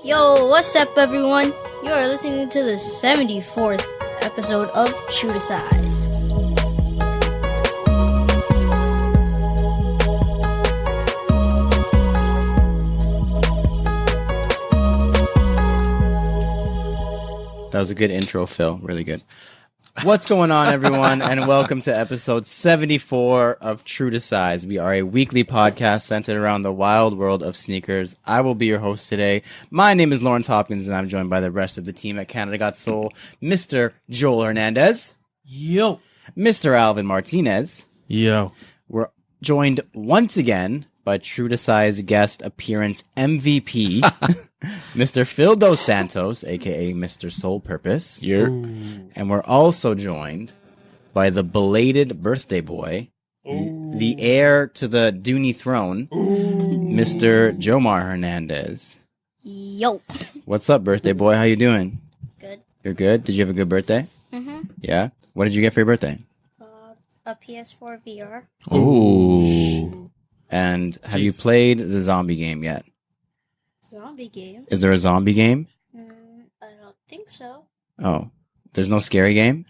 Yo, what's up, everyone? You are listening to the 74th episode of True to Size. That was a good intro, Phil. Really good. What's going on, everyone, and welcome to episode 74 of True to Size. We are a weekly podcast centered around the wild world of sneakers. I will be your host today. My name is Lawrence Hopkins, and I'm joined by the rest of the team at Canada Got Soul, Mr. Joel Hernandez. Yo. Mr. Alvin Martinez. Yo. We're joined once again by True to Size guest appearance MVP, Mr. Phil Dos Santos, a.k.a. Mr. Soul Purpose. And we're also joined by the belated birthday boy, the heir to the Dooney throne, Mr. Jomar Hernandez. Yo. What's up, birthday boy? How you doing? Good. You're good? Did you have a good birthday? Mm-hmm. Yeah? What did you get for your birthday? A PS4 VR. Ooh. And have you played the zombie game yet? Zombie game? Is there a zombie game? I don't think so. Oh, there's no scary game?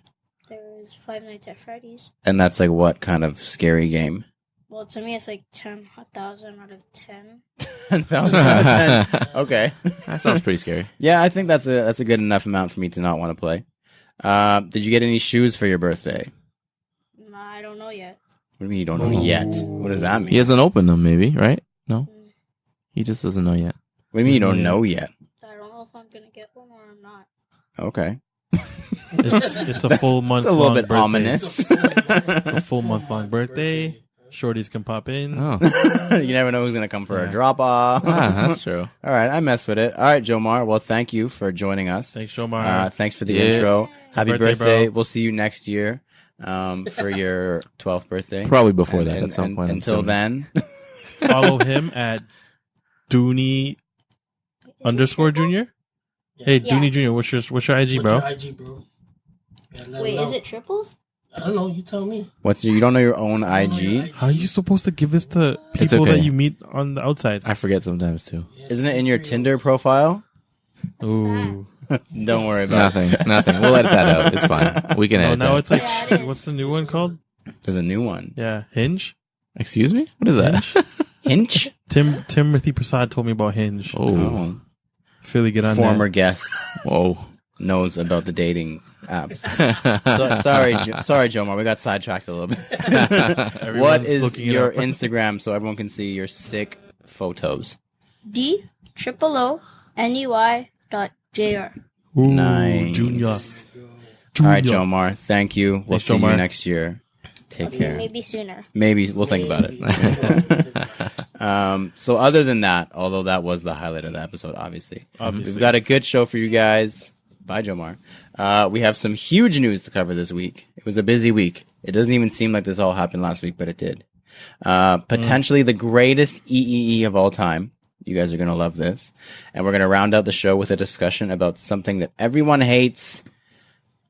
There's Five Nights at Freddy's. And that's like what kind of scary game? Well, to me, it's like 10,000 out of 10. 10,000 out of 10. Okay. That sounds pretty scary. Yeah, I think that's a good enough amount for me to not want to play. Did you get any shoes for your birthday? No, I don't know yet. What do you mean you don't know yet? What does that mean? He hasn't opened them, maybe, right? No? He just doesn't know yet. What do you mean you don't know yet? I don't know if I'm going to get one or I'm not. Okay. It's a full month It's a long little bit birthday. ominous. It's a full month long birthday. Shorties can pop in. Oh. You never know who's going to come for a drop-off. That's true. All right, I mess with it. All right, Jomar, well, thank you for joining us. Thanks, Jomar. Thanks for the intro. Happy Birthday, birthday. bro. We'll see you next year for your 12th birthday. Probably before And- that and- at some and- point. Until then, Follow him at Dooney _ Junior. Hey, Yeah. Dooney Junior, what's your IG, bro? What's your IG, bro? Yeah, Wait, is it triples? I don't know. You tell me. you don't know your own IG? How are you supposed to give this to It's people okay. that you meet on the outside? I forget sometimes, too. Isn't it in your Tinder profile? Ooh. Don't worry about it. Nothing. We'll edit that out. It's fine. We can Oh, edit now that. it's like, Yeah, it is. what's the new one called? There's a new one. Yeah, Hinge? Excuse me? What is that? Hinge? Timothy Prasad told me about Hinge. Oh. Philly, get on Former that. guest Whoa. knows about the dating apps. Sorry, Jomar. We got sidetracked a little bit. What Everyone's is looking it your up. Instagram so everyone can see your sick photos? DOONEY.jr. Ooh, Nice. Junior. All right, Jomar. Thank you. We'll Thanks, see you Jomar. next year. Take care. Maybe sooner. Maybe we'll think about it. So other than that, although that was the highlight of the episode, obviously. We've got a good show for you guys. Bye, Jomar. We have some huge news to cover this week. It was a busy week. It doesn't even seem like this all happened last week, but it did. Potentially the greatest EEE of all time. You guys are going to love this. And we're going to round out the show with a discussion about something that everyone hates,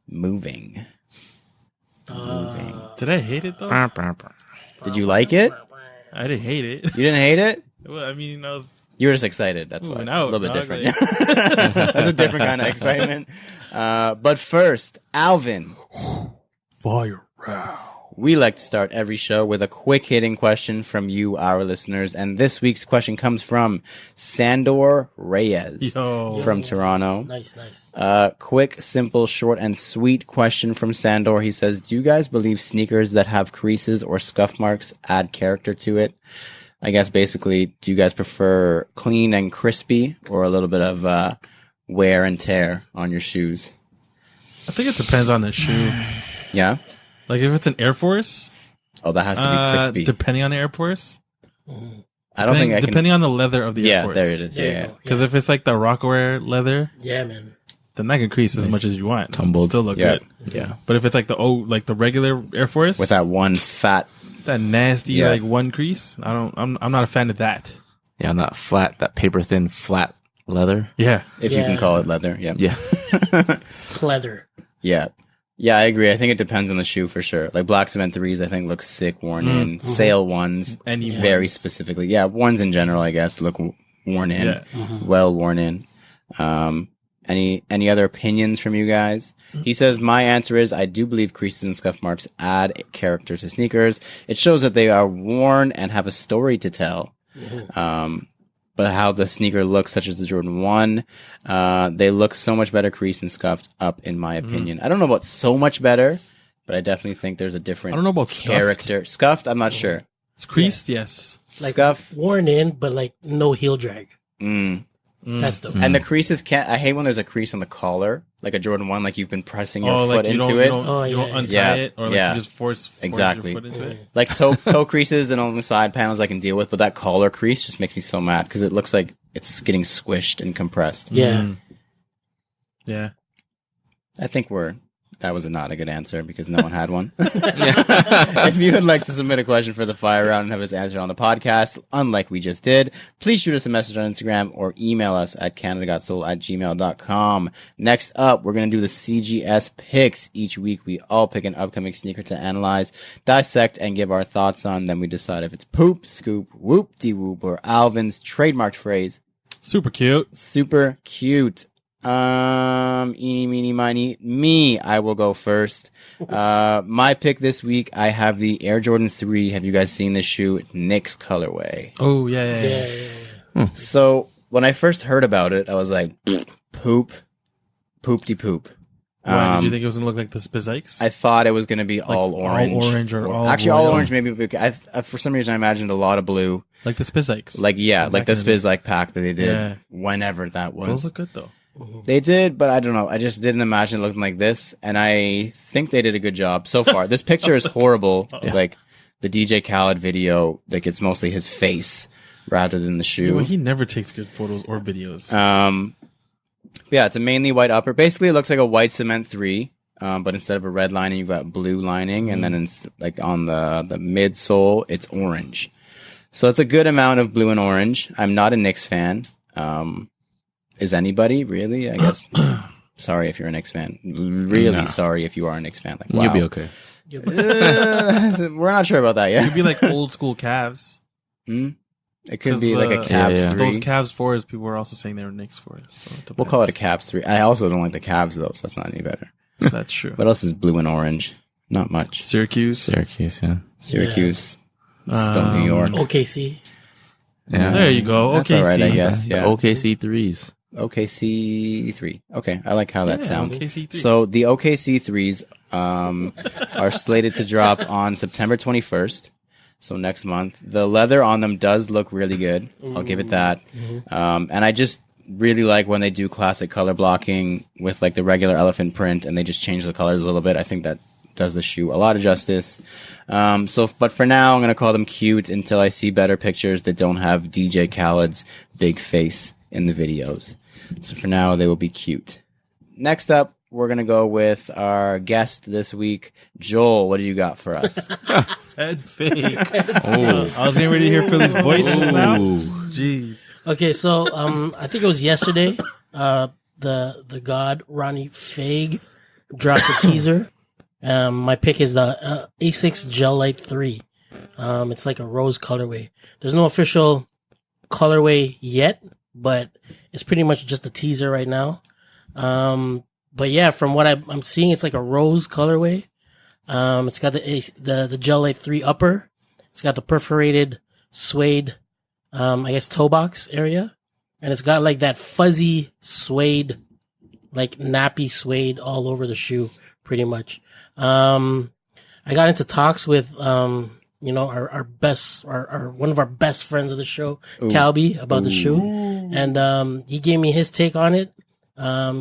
moving. Did I hate it though? Did you like it? I didn't hate it. You didn't hate it? Well, I mean, I was You were just excited. That's why. Moving A out, little bit dog, different. like- That's a different kind of excitement. But first, Alvin, fire round. we like to start every show with a quick hitting question from you, our listeners. And this week's question comes from Sandor Reyes Yo. from Toronto. Nice. Quick, simple, short, and sweet question from Sandor. He says, do you guys believe sneakers that have creases or scuff marks add character to it? I guess basically, do you guys prefer clean and crispy or a little bit of wear and tear on your shoes? I think it depends on the shoe. Yeah? Like if it's an Air Force, Oh, that has to be crispy. depending on the Air Force. I don't think I can. Depending on the leather of the Air Yeah, Force. there it is. There you Yeah. go. Because if it's like the Rockaware leather, Yeah, man. then that can crease as much as you want. Tumbled. Still look Yeah. good. Yeah. But if it's like the regular Air Force With that one fat. that nasty Yeah. like one crease, I'm not a fan of that. Yeah, not flat, that paper thin, flat leather. Yeah. If you can Yeah. call it leather. Yeah. Yeah. Pleather. Yeah. Yeah, I agree. I think it depends on the shoe for sure. Like Black Cement 3s, I think look sick worn in. Sale ones, Any very specifically. Yeah, ones in general, I guess, look worn in. Yeah. Well worn in. Any other opinions from you guys? He says, my answer is I do believe creases and scuff marks add character to sneakers. It shows that they are worn and have a story to tell. But how the sneaker looks, such as the Jordan 1, they look so much better creased and scuffed up, in my opinion. I don't know about so much better, but I definitely think there's a different I don't know about character. Scuffed, I'm not sure. It's creased, yes. Like Scuff. worn in, but like no heel drag. That's the And the creases I hate when there's a crease on the collar, like a Jordan 1, like you've been pressing your Oh, foot like you into don't, it. you don't untie Yeah. it, or like Yeah. you just force Exactly. your foot into it. Like toe creases and on the side panels I can deal with, but that collar crease just makes me so mad because it looks like it's getting squished and compressed. Yeah. Yeah. I think that was not a good answer because no one had one. If you would like to submit a question for the fire round and have us answered on the podcast, unlike we just did, please shoot us a message on Instagram or email us at canadagotsold@gmail.com. Next up, we're going to do the CGS picks. Each week, we all pick an upcoming sneaker to analyze, dissect, and give our thoughts on. Then we decide if it's poop, scoop, whoop-de-whoop, or Alvin's trademarked phrase. Super cute. Super cute. Eeny, meeny, miny, me. I will go first. My pick this week, I have the Air Jordan 3. Have you guys seen this shoe? Knicks colorway. Oh, yeah. So when I first heard about it, I was like, poop-de-poop. Why did you think it was gonna look like the Spizikes? I thought it was going to be all orange. All orange or all actually all royal? orange. Maybe because for some reason I imagined a lot of blue. Like the Spizikes. Like Back like the in the day. Spiz like pack that they did Yeah. whenever that was. Those look good though. They did, but I don't know. I just didn't imagine it looking like this, and I think they did a good job so far. This picture is horrible. Like the DJ Khaled video, like it's mostly his face rather than the Yeah, shoe. well, he never takes good photos or videos. Yeah, it's a mainly white upper. Basically, it looks like a white cement 3, but instead of a red lining, you've got blue lining, and then it's like on the midsole, it's orange. So it's a good amount of blue and orange. I'm not a Knicks fan. Is anybody really? I guess. Sorry if you're a Knicks fan. Really sorry if you are a Knicks fan. Like, wow. You'll be okay. We're not sure about that yet. It'd be like old school Cavs. It could be like a Cavs yeah. 3. Those Cavs 4s, people were also saying they were Knicks 4s. So it We'll call it a depends. Cavs 3. I also don't like the Cavs though, so that's not any better. That's true. What else is blue and orange? Not much. Syracuse. Syracuse, yeah. Syracuse. Still New York. OKC. Yeah. There you go. That's Okay, all right, I guess. The Yeah. OKC threes. OKC 3. Okay, I like how that sounds. OKC 3. So the OKC 3s are slated to drop on September 21st. So next month. The leather on them does look really good. I'll give it that. And I just really like when they do classic color blocking with like the regular elephant print and they just change the colors a little bit. I think that does the shoe a lot of justice. But for now, I'm going to call them cute until I see better pictures that don't have DJ Khaled's big face in the videos. So for now, they will be cute. Next up, we're going to go with our guest this week. Joel, what do you got for us? Head fake. Oh, I was getting ready to hear Philly's voice just now. Jeez. Okay, so I think it was yesterday. The god Ronnie Fag dropped a teaser. My pick is the A6 Gel Light 3. It's like a rose colorway. There's no official colorway yet, but it's pretty much just a teaser right now. But yeah, from what I'm seeing, it's like a rose colorway. It's got the Gel Light 3 upper. It's got the perforated suede, I guess toe box area. And it's got like that fuzzy suede, like nappy suede all over the shoe, pretty much. I got into talks with, our best, one of our best friends of the show, Calby, about the shoe. And, he gave me his take on it. Let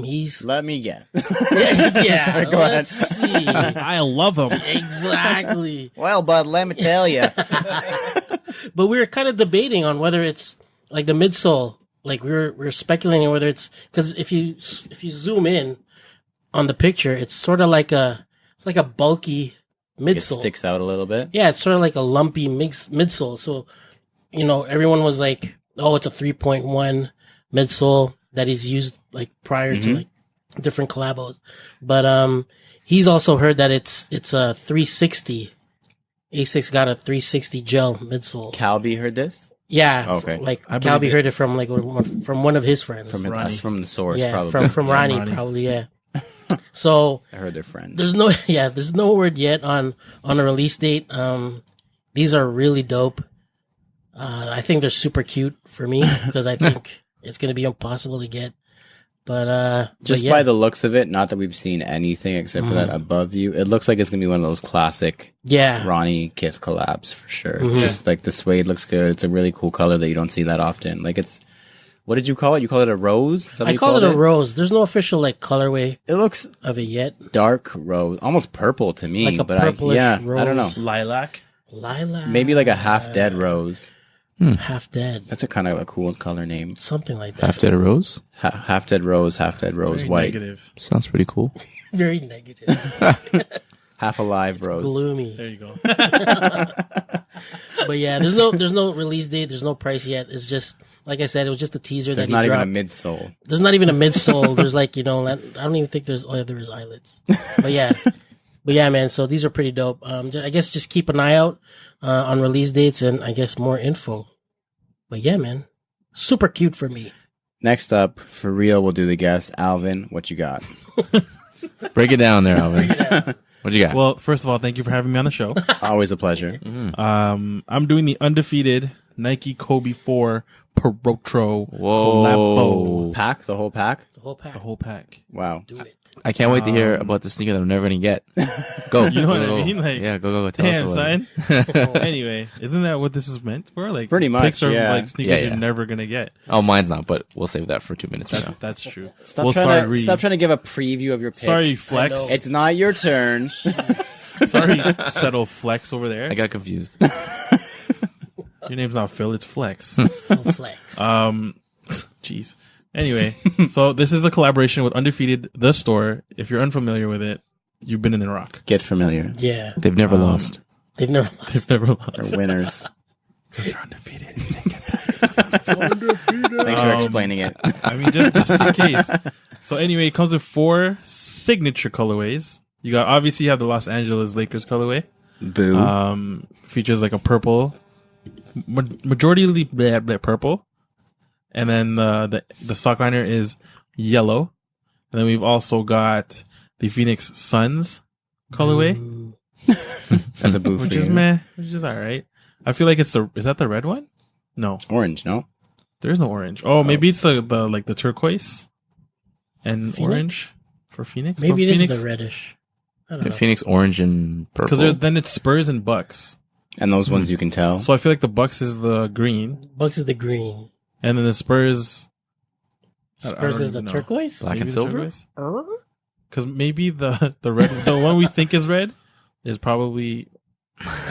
me guess. yeah, Sorry, go ahead. let's see. I love him. Exactly. Well, bud, let me tell you. But we were kind of debating on whether it's like the midsole. Like we were speculating whether it's, cause if you zoom in on the picture, it's sort of like it's like a bulky It midsole. sticks out a little bit. Yeah, it's sort of like a lumpy midsole. So, everyone was like, oh, it's a 3.1 midsole that he's used like prior to like different collabos. But, he's also heard that it's a 360. A6 got a 360 gel midsole. Calby heard this? Yeah. Okay. Like I Calby believe it. heard it from one of his friends. From Ronnie. us, from the source, yeah, probably. from Ronnie, Ronnie. probably. Yeah. So I heard they're friends. there's no word yet on a release date. These are really dope. I think they're super cute for me because I think it's gonna be impossible to get. But Just by the looks of it, not that we've seen anything except for that above you, it looks like it's gonna be one of those classic yeah, Ronnie Kith collabs for sure. Just like the suede looks good. It's a really cool color that you don't see that often. Like it's, what did you call it? You call it a rose? Is that what I you call called it a rose. There's no official like colorway It looks of it yet. dark rose, almost purple to me. Like a but purplish I don't know. rose. Lilac. Lilac, Maybe like a half dead rose. half dead, That's a kind of a cool color name. something like that. Half Dead Rose. Half dead rose, Very white. negative. Sounds pretty cool. Very negative, Half alive rose. gloomy. There you go. But yeah, there's no release date. There's no price yet. It's just like I said. It was just a teaser There's that not he even a dropped. midsole. There's not even a midsole. There's like, I don't even think there's, there is eyelets. But yeah, man. So these are pretty dope. I guess just keep an eye out, on release dates and I guess more info. But yeah, man, super cute for me. Next up, for real, we'll do the guest. Alvin, what you got? Break it down there, Alvin. What you got? Well, first of all, thank you for having me on the show. Always a pleasure. I'm doing the undefeated Nike Kobe 4 Perotro Whoa. collabo. Pack? The whole pack? The whole pack. The whole pack. Wow. Do it. I can't wait to hear about the sneaker that I'm never gonna get. Go. You know what Go, I go. mean? Like, yeah, go. Tell Damn, us about son. it. Anyway, isn't that what this is meant for? Like, Pretty much, picks of yeah. like sneakers Yeah, yeah. you're never gonna get. Oh, mine's not, but we'll save that for 2 minutes from now. That's true. Stop trying to give a preview of your pick. Sorry, Flex. I know. It's not your turn. Sorry, settle Flex over there. I got confused. Your name's not Phil, it's Flex. Full flex. Jeez. Anyway, so this is a collaboration with Undefeated, the store. If you're unfamiliar with it, you've been in a rock. Get familiar. Yeah. They've never lost. They've never lost. They've never lost. They're winners. They're undefeated. If you didn't get that. Thanks for explaining it. I mean, just in case. So anyway, it comes with 4 signature colorways. Obviously you have the Los Angeles Lakers colorway. Boo. Features like a purple, majority purple. And then the sock liner is yellow. And then we've also got the Phoenix Suns colorway, That's a boo for which is you. meh, which is all right. I feel like is that the red one? No, Orange, no? there is no orange. Oh, maybe it's the like the turquoise and Phoenix? orange for Phoenix. Maybe But it Phoenix, is the reddish. I don't Yeah, know. Phoenix orange and purple. because then it's Spurs and Bucks. And those ones you can tell. So I feel like the Bucks is the green, Bucks is the green. and then the Spurs. I Spurs don't is the even know. turquoise. Black and silver. Because maybe the red, the one we think is red, is probably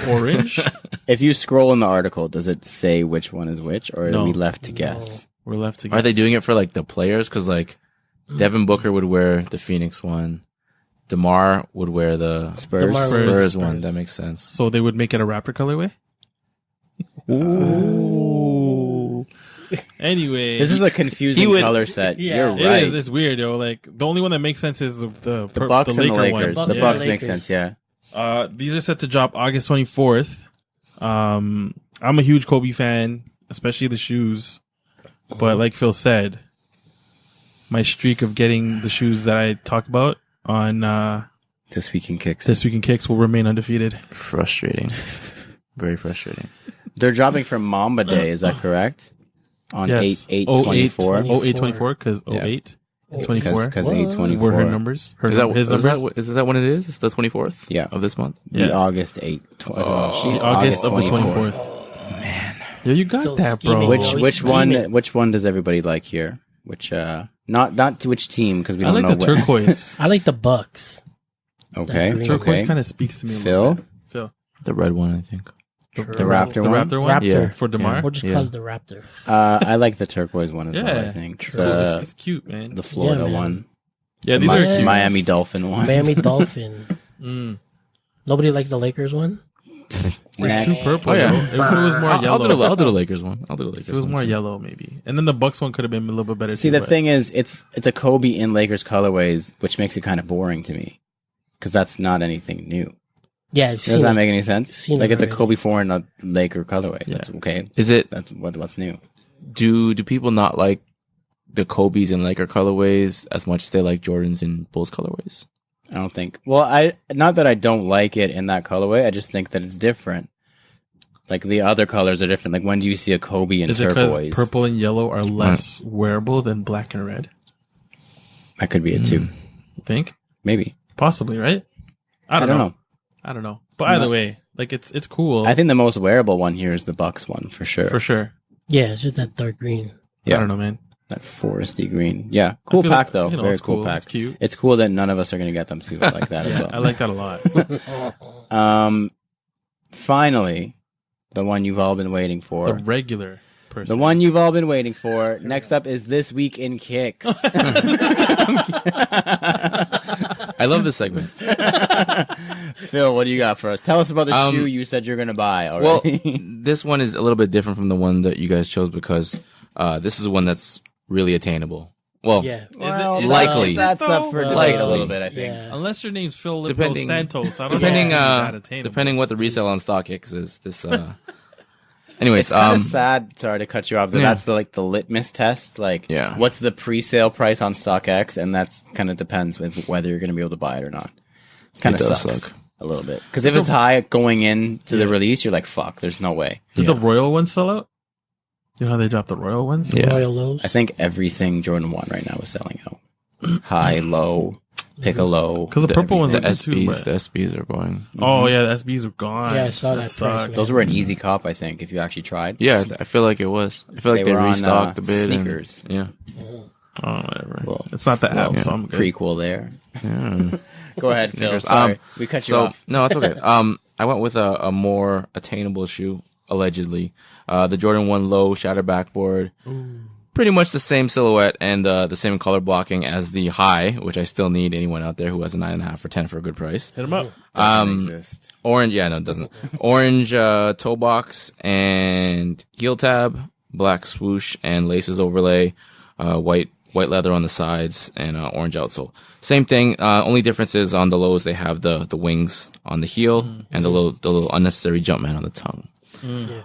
orange. If you scroll in the article, does it say which one is which, or No. are we left to guess? We're left to guess. Are they doing it for like the players? Because like Devin Booker would wear the Phoenix one. DeMar would wear the Spurs. DeMar Spurs Spurs. one. That makes sense. So they would make it a Raptor colorway? Ooh. Anyway. This is a confusing color set. Yeah. You're right. It is. It's weird, yo. Like, the only one that makes sense is the Bucks and the Laker Lakers. one. The Bucks Bucks and the make Lakers. sense, yeah. These are set to drop August 24th. I'm a huge Kobe fan, especially the shoes. But like Phil said, my streak of getting the shoes that I talk about on This Week in Kicks. This Week in Kicks will remain undefeated. Frustrating. Very frustrating. They're dropping for Mamba Day, is that correct? On Yes. 8/8/24. 08/24, because 08 and 24 Because What? 8/24. were her numbers. Is that his numbers. is that when it is? It's the 24th. Yeah. Of this month. The Yeah. August 8th. August of the 24th. Man. Yeah, you got Phil's that, bro. scheming, Which yo. which He's one scheming. which one does everybody like here? Which not to which team because we I don't like know the what. turquoise. I like the Bucks. Okay. The Turquoise Okay. kind of speaks to me a Phil? little bit. Phil. The red one, I think. The Raptor The one? Raptor one? Raptor. Yeah. For DeMar? We'll just Yeah. call it the Raptor. I like the turquoise one as well, I Yeah. think. It's cute, man. The Florida Yeah, man. one. Yeah, these Mi- are cute. Miami Dolphin one. Miami Dolphin. Mm. Nobody liked the Lakers one. Next. It's too purple. Oh, yeah. yo. If it was more I'll yellow. do the Lakers one. I'll do the Lakers If it was one more too. yellow, maybe. And then the Bucks one could have been a little bit better. See, too, the but- thing is, it's a Kobe in Lakers colorways, which makes it kind of boring to me because that's not anything new. Yeah, I've Does seen that it. make any sense? Seen Like it it's a already. Kobe 4 in a Laker colorway. That's okay. Is it? That's what's new. Do people not like the Kobe's and Laker colorways as much as they like Jordans and Bulls colorways? I don't think. Well, not that I don't like it in that colorway. I just think that it's different. Like the other colors are different. Like when do you see a Kobe in Is it because turquoise? purple and yellow are less wearable than black and red? That could be it too. You think? Maybe. Possibly, right? I don't know. I don't know. But either way, like it's cool. I think the most wearable one here is the Bucks one for sure. for sure. Yeah, it's just that dark green. Yeah. I don't know, man. That foresty green. Yeah. Cool feel pack like, though. you know, Very it's cool cool. pack. It's cute. It's cool that none of us are going to get them too like that as I well. like that a lot. Finally, the one you've all been waiting for. The regular person. The one you've all been waiting for. Next up is This Week in Kicks. I love this segment. Phil, what do you got for us? Tell us about the shoe you said you're going to buy already. Well, this one is a little bit different from the one that you guys chose because this is one that's really attainable. Well, Yeah. Well, is it likely. That's up for debate Likely. a little bit, I think. Yeah. Unless your name's Phil Lippo Depending- Santos, I don't depending know. If it's that attainable. depending what the resale on StockX is. This anyways, It's kind of sad. Sorry to cut you off. But Yeah. That's the litmus test. Like, Yeah. what's the pre-sale price on StockX? And that's kind of depends with whether you're going to be able to buy it or not. Kind of It does sucks suck. a little bit because if it's high going into the release, you're like, "Fuck, there's no way." Did the Royal ones sell out? You know how they dropped the Royal ones? Yeah. Royal Lows. I think everything Jordan 1 right now is selling out. High, low, pick a low. Because the purple ones the are good too. SBs, But... the SBs are going. Oh yeah, the SBs are gone. Yeah, I saw that price, sucks. man. Those were an easy cop, I think, if you actually tried. Yeah, I feel like it was. I feel like They they were on, restocked a bit. and- sneakers. yeah. Oh whatever. Well, it's not the app, well, so I'm good. prequel there. Yeah. Go ahead, Phil. Sneakers. Sorry, we cut you So off. no, it's okay. I went with a more attainable shoe, allegedly. The Jordan 1 Low Shatter Backboard. Pretty much the same silhouette and the same color blocking as the High, which I still need anyone out there who has a 9.5 for 10 for a good price. Hit them up. Doesn't exist. Orange, yeah, no, it doesn't. Orange toe box and heel tab, black swoosh and laces overlay, white leather on the sides, and orange outsole. Same thing. Only difference is on the lows they have the wings on the heel and the little unnecessary Jumpman on the tongue.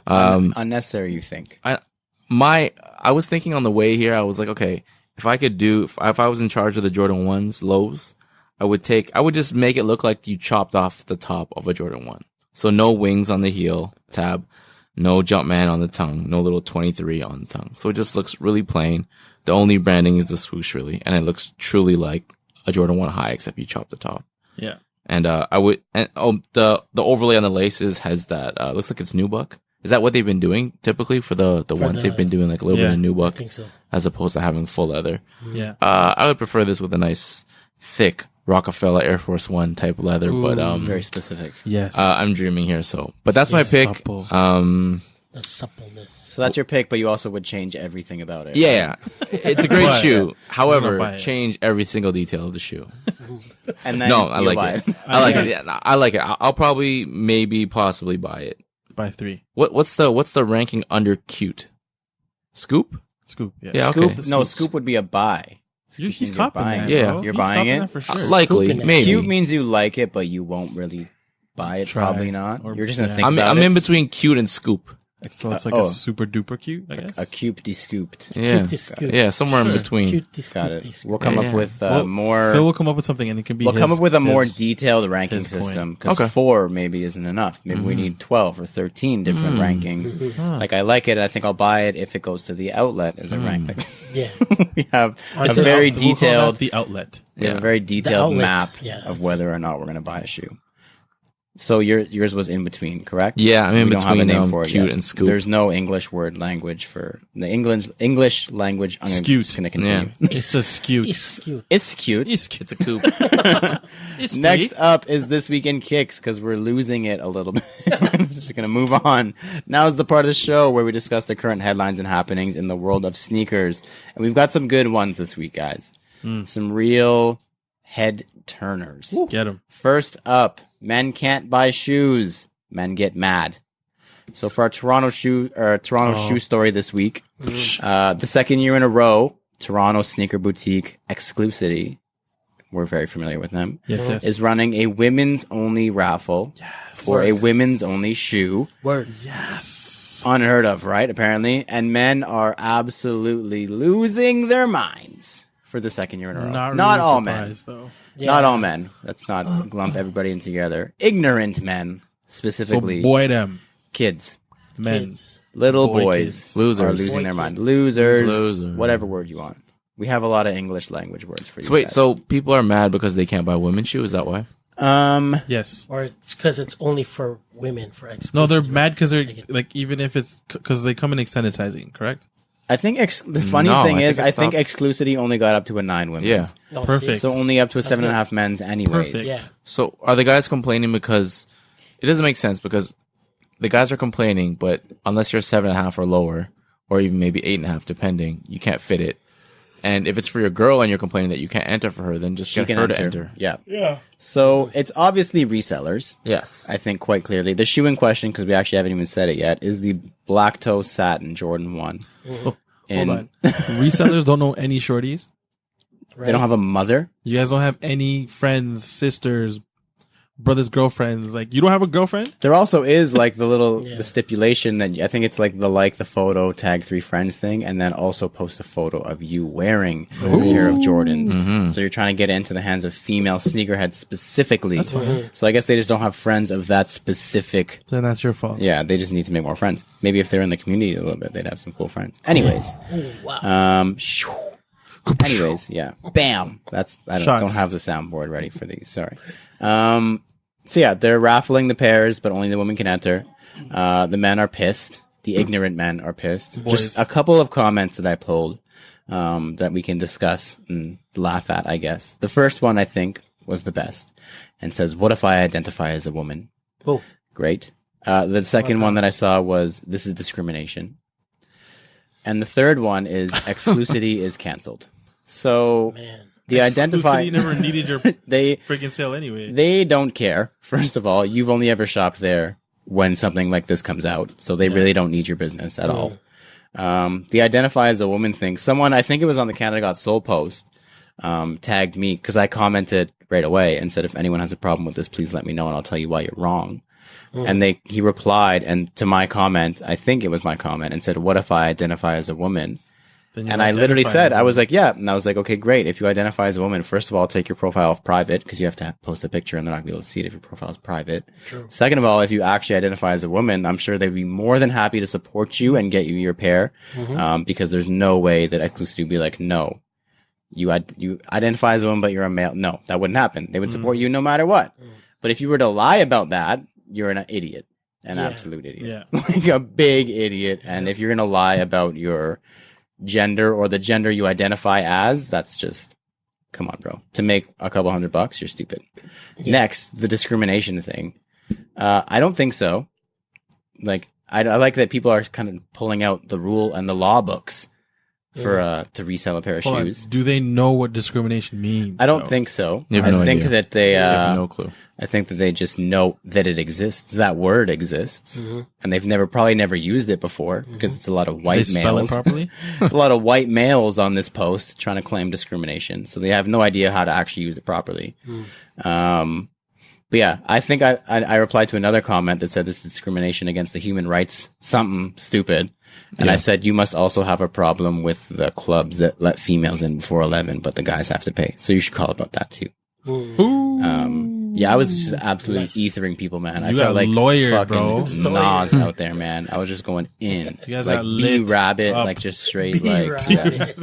Unnecessary, you think? I was thinking on the way here, I was like, okay, if I was in charge of the Jordan 1's lows, I would just make it look like you chopped off the top of a Jordan 1. So no wings on the heel tab, no Jumpman on the tongue, no little 23 on the tongue. So it just looks really plain. The only branding is the swoosh really, and it looks truly like a Jordan 1 High except you chop the top. Yeah. And the overlay on the laces has that looks like it's nubuck. Is that what they've been doing typically for the ones they've been doing, like a little bit of I nubuck think so. as opposed to having full leather? Yeah. I would prefer this with a nice thick Rockefeller Air Force One type leather, but Very specific. Yes. I'm dreaming here. But that's my pick. Supple. The suppleness. So that's your pick, but you also would change everything about it. Yeah, it's a great But- shoe. You're gonna buy However, it. change every single detail of the shoe. And then No, I you'll like buy it. I like it. Yeah, I like it. I'll probably, maybe, possibly buy it. By 3. What's the ranking under cute? Scoop? Scoop. Yes. Yeah, Scoop? okay. No, Scoop would be a buy. He's You're copying buying that. it. Yeah. bro. You're He's buying copying it? that for sure. Likely, Scooping it. maybe. Cute means you like it, but you won't really buy it. Try, Probably not. or- You're just gonna yeah. think I'm about it. in between cute and scoop. So it's like Oh. a super duper cute, I guess. A cube de-scooped. Yeah, Cute is cute. yeah, somewhere in between. Cute is Got cute it. is We'll cute. come Yeah. up with Well, more. Phil will come up with something, and it can be. We'll come up with a more his- detailed ranking his point. system because Okay. 4 maybe isn't enough. Maybe we need 12 or 13 different rankings. Like I like it. I think I'll buy it if it goes to the outlet as a rank. Like, Yeah. we have a Until- very We'll call that detailed, the outlet. we have Yeah. a very detailed outlet. map Yeah, of that's whether or not we're going to buy a shoe. So yours was in between, correct? Yeah, I'm in We don't have a between, name for it cute yet. and scoop. There's no English word language for the English language. I'm Skewt. just going to continue. It's a cute. It's cute. It's cute. It's cute. It's a coupe. It's Next pretty. up is This Week in Kicks because we're losing it a little bit. We're just going to move on. Now is the part of the show where we discuss the current headlines and happenings in the world of sneakers. And we've got some good ones this week, guys. Some real head turners. Get him. First up, men can't buy shoes. Men get mad. So for our Toronto shoe story this week, the second year in a row, Toronto sneaker boutique Exclusivity we're very familiar with them, Yes. is running a women's only raffle for a women's only shoe. Word. Yes. Unheard of, right? Apparently. And men are absolutely losing their minds for the second year in a row. Not all men. Though. Yeah. Not all men. Let's not lump everybody in together. Ignorant men, So specifically boy them kids. men. Kids. Little Boy boys kids. Losers. are losing Boy their kids. mind. Losers. Losers. Whatever word you want. We have a lot of English language words for you. So wait, guys. so people are mad because they can't buy women's shoe? Is that why? Yes. Or it's because it's only for women for exclusive. No, they're mad because they're like even if it's because they come in extended sizing, correct? I think the funny No, thing I is, think I it think stops- exclusivity only got up to a 9 women's. Yeah. Oh, Perfect. see? So only up to a That's 7.5 men's anyways. Perfect. Yeah. So are the guys complaining because it doesn't make sense because the guys are complaining, but unless you're 7.5 or lower, or even maybe 8.5, depending, you can't fit it. And if it's for your girl and you're complaining that you can't enter for her, then just She get can her enter. to enter. Yeah. So it's obviously resellers. Yes. I think quite clearly. The shoe in question, because we actually haven't even said it yet, is the Black Toe Satin Jordan 1. Hold And on. Resellers don't know any shorties. they don't have a mother. You guys don't have any friends, sisters, brothers, girlfriends. Like you don't have a girlfriend. There also is like the little Yeah. the stipulation that I think it's like the photo, tag 3 friends thing, and then also post a photo of you wearing a pair of Jordans. So you're trying to get into the hands of female sneakerheads specifically. That's fine. So I guess they just don't have friends of that specific. Then that's your fault. Yeah, they just need to make more friends. Maybe if they're in the community a little bit, they'd have some cool friends. Anyways, Oh, wow. anyways, yeah, bam. That's I Shots. don't have the soundboard ready for these. Sorry. So yeah, they're raffling the pairs, but only the women can enter. The men are pissed. The ignorant men are pissed. Boys. Just a couple of comments that I pulled that we can discuss and laugh at, I guess. The first one I think was the best and says, "What if I identify as a woman?" Oh, Great. The second one that I saw was, "This is discrimination." And the third one is, "Exclusivity is canceled." So man. the identify Exclusivity never needed your they freaking sale anyway. they don't care. First of all, you've only ever shopped there when something like this comes out, so they really don't need your business at all. The identify as a woman thing. Someone, I think it was on the Canada Got Soul post, tagged me because I commented right away and said, "If anyone has a problem with this, please let me know and I'll tell you why you're wrong." And he replied, and to my comment, I think it was my comment, and said, "What if I identify as a woman?" Then you And I literally identify said, as I was one. like, yeah. And I was like, okay, great. If you identify as a woman, first of all, take your profile off private because you have to post a picture and they're not going to be able to see it if your profile is private. True. Second of all, if you actually identify as a woman, I'm sure they'd be more than happy to support you and get you your pair because there's no way that exclusivity would be like, no, you identify as a woman, but you're a male. No, that wouldn't happen. They would support you no matter what. But if you were to lie about that, you're an idiot, an Yeah. absolute idiot, Yeah. like a big idiot. And if you're going to lie about your gender or the gender you identify as, that's just, come on, bro. To make a couple $100, you're stupid. Next, the discrimination thing. I don't think so. Like, I like that people are kind of pulling out the rule and the law books for to resell a pair of Hold on. shoes. Do they know what discrimination means? I don't though? think so. You have I no think idea. that they I have no clue. I think that they just know that it exists. That word exists, and they've probably never used it before because it's a lot of They white spell males. it properly. It's a lot of white males on this post trying to claim discrimination, so they have no idea how to actually use it properly. But yeah, I think I replied to another comment that said this is discrimination against the human rights, something stupid. And I said, you must also have a problem with the clubs that let females in before 11, but the guys have to pay. So you should call about that too. Yeah, I was just absolutely ethering people, man. I You felt got like lawyered, fucking bro. Nas out there, man. I was just going in. You guys like got B lit Rabbit, up. like just straight Be like right.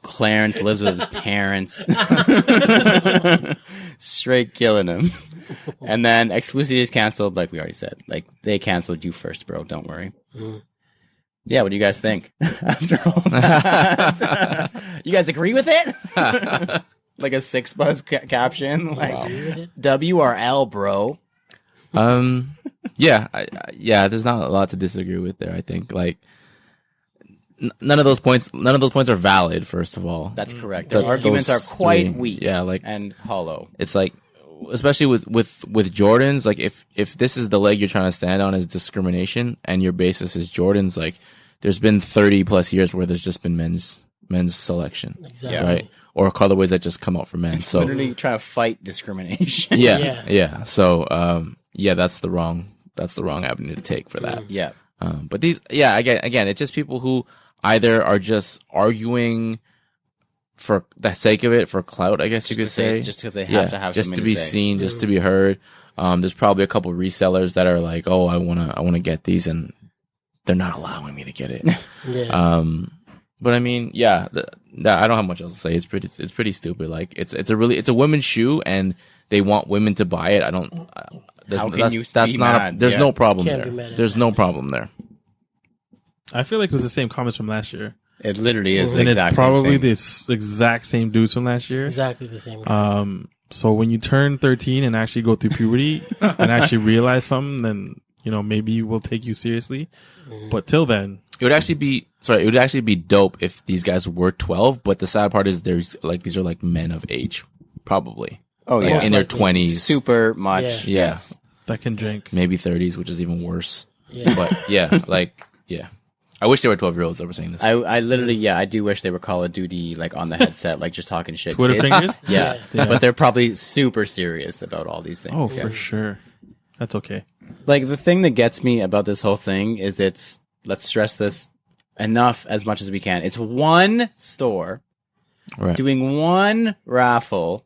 Clarence lives with his parents. Straight killing him. And then exclusivity is canceled, like we already said. Like they canceled you first, bro. Don't worry. Yeah, what do you guys think? After all that? You guys agree with it? Like a 6 buzz caption, like WRL, bro. Yeah, yeah. There's not a lot to disagree with there. I think like none of those points are valid. First of all, That's correct. Their arguments are those quite three, weak, yeah, like- and hollow. it's like, especially with Jordans, like if this is the leg you're trying to stand on is discrimination and your basis is Jordans, like there's been 30 plus years where there's just been men's men's selection, Exactly. right? Or colorways that just come out for men. So Literally trying to fight discrimination. yeah. So that's the wrong avenue to take for that. Yeah. But these, again, it's just people who either are just arguing for the sake of it, for clout, I guess you could say. Just because they have to have just something to be say. seen, just to be heard. There's probably a couple resellers that are like, oh, I wanna get these, and they're not allowing me to get it. Yeah. But I mean, I don't have much else to say. It's pretty stupid. Like it's a women's shoe, and they want women to buy it. There's no problem Can't be mad there. at There's that. no problem there. I feel like it was the same comments from last year. It literally is the And it's exact probably same the things. exact same dudes from last year. Exactly the same. guy. So when you turn 13 and actually go through puberty and actually realize something, then, maybe we'll take you seriously. But till then, It would actually be dope if these guys were 12. But the sad part is these are like men of age, probably. Oh, Like, yeah. in their likely. 20s, Super much. Yeah. Yes. that can drink. maybe 30s, which is even worse. Yeah. But yeah. I wish they were 12-year-olds that were saying this. I literally, I do wish they were Call of Duty, like, on the headset, like, just talking shit. Twitter kids. fingers? Yeah. Yeah. But they're probably super serious about all these things. Oh, Yeah. for sure. That's okay. Like, the thing that gets me about this whole thing is let's stress this enough as much as we can. It's one store Right. doing one raffle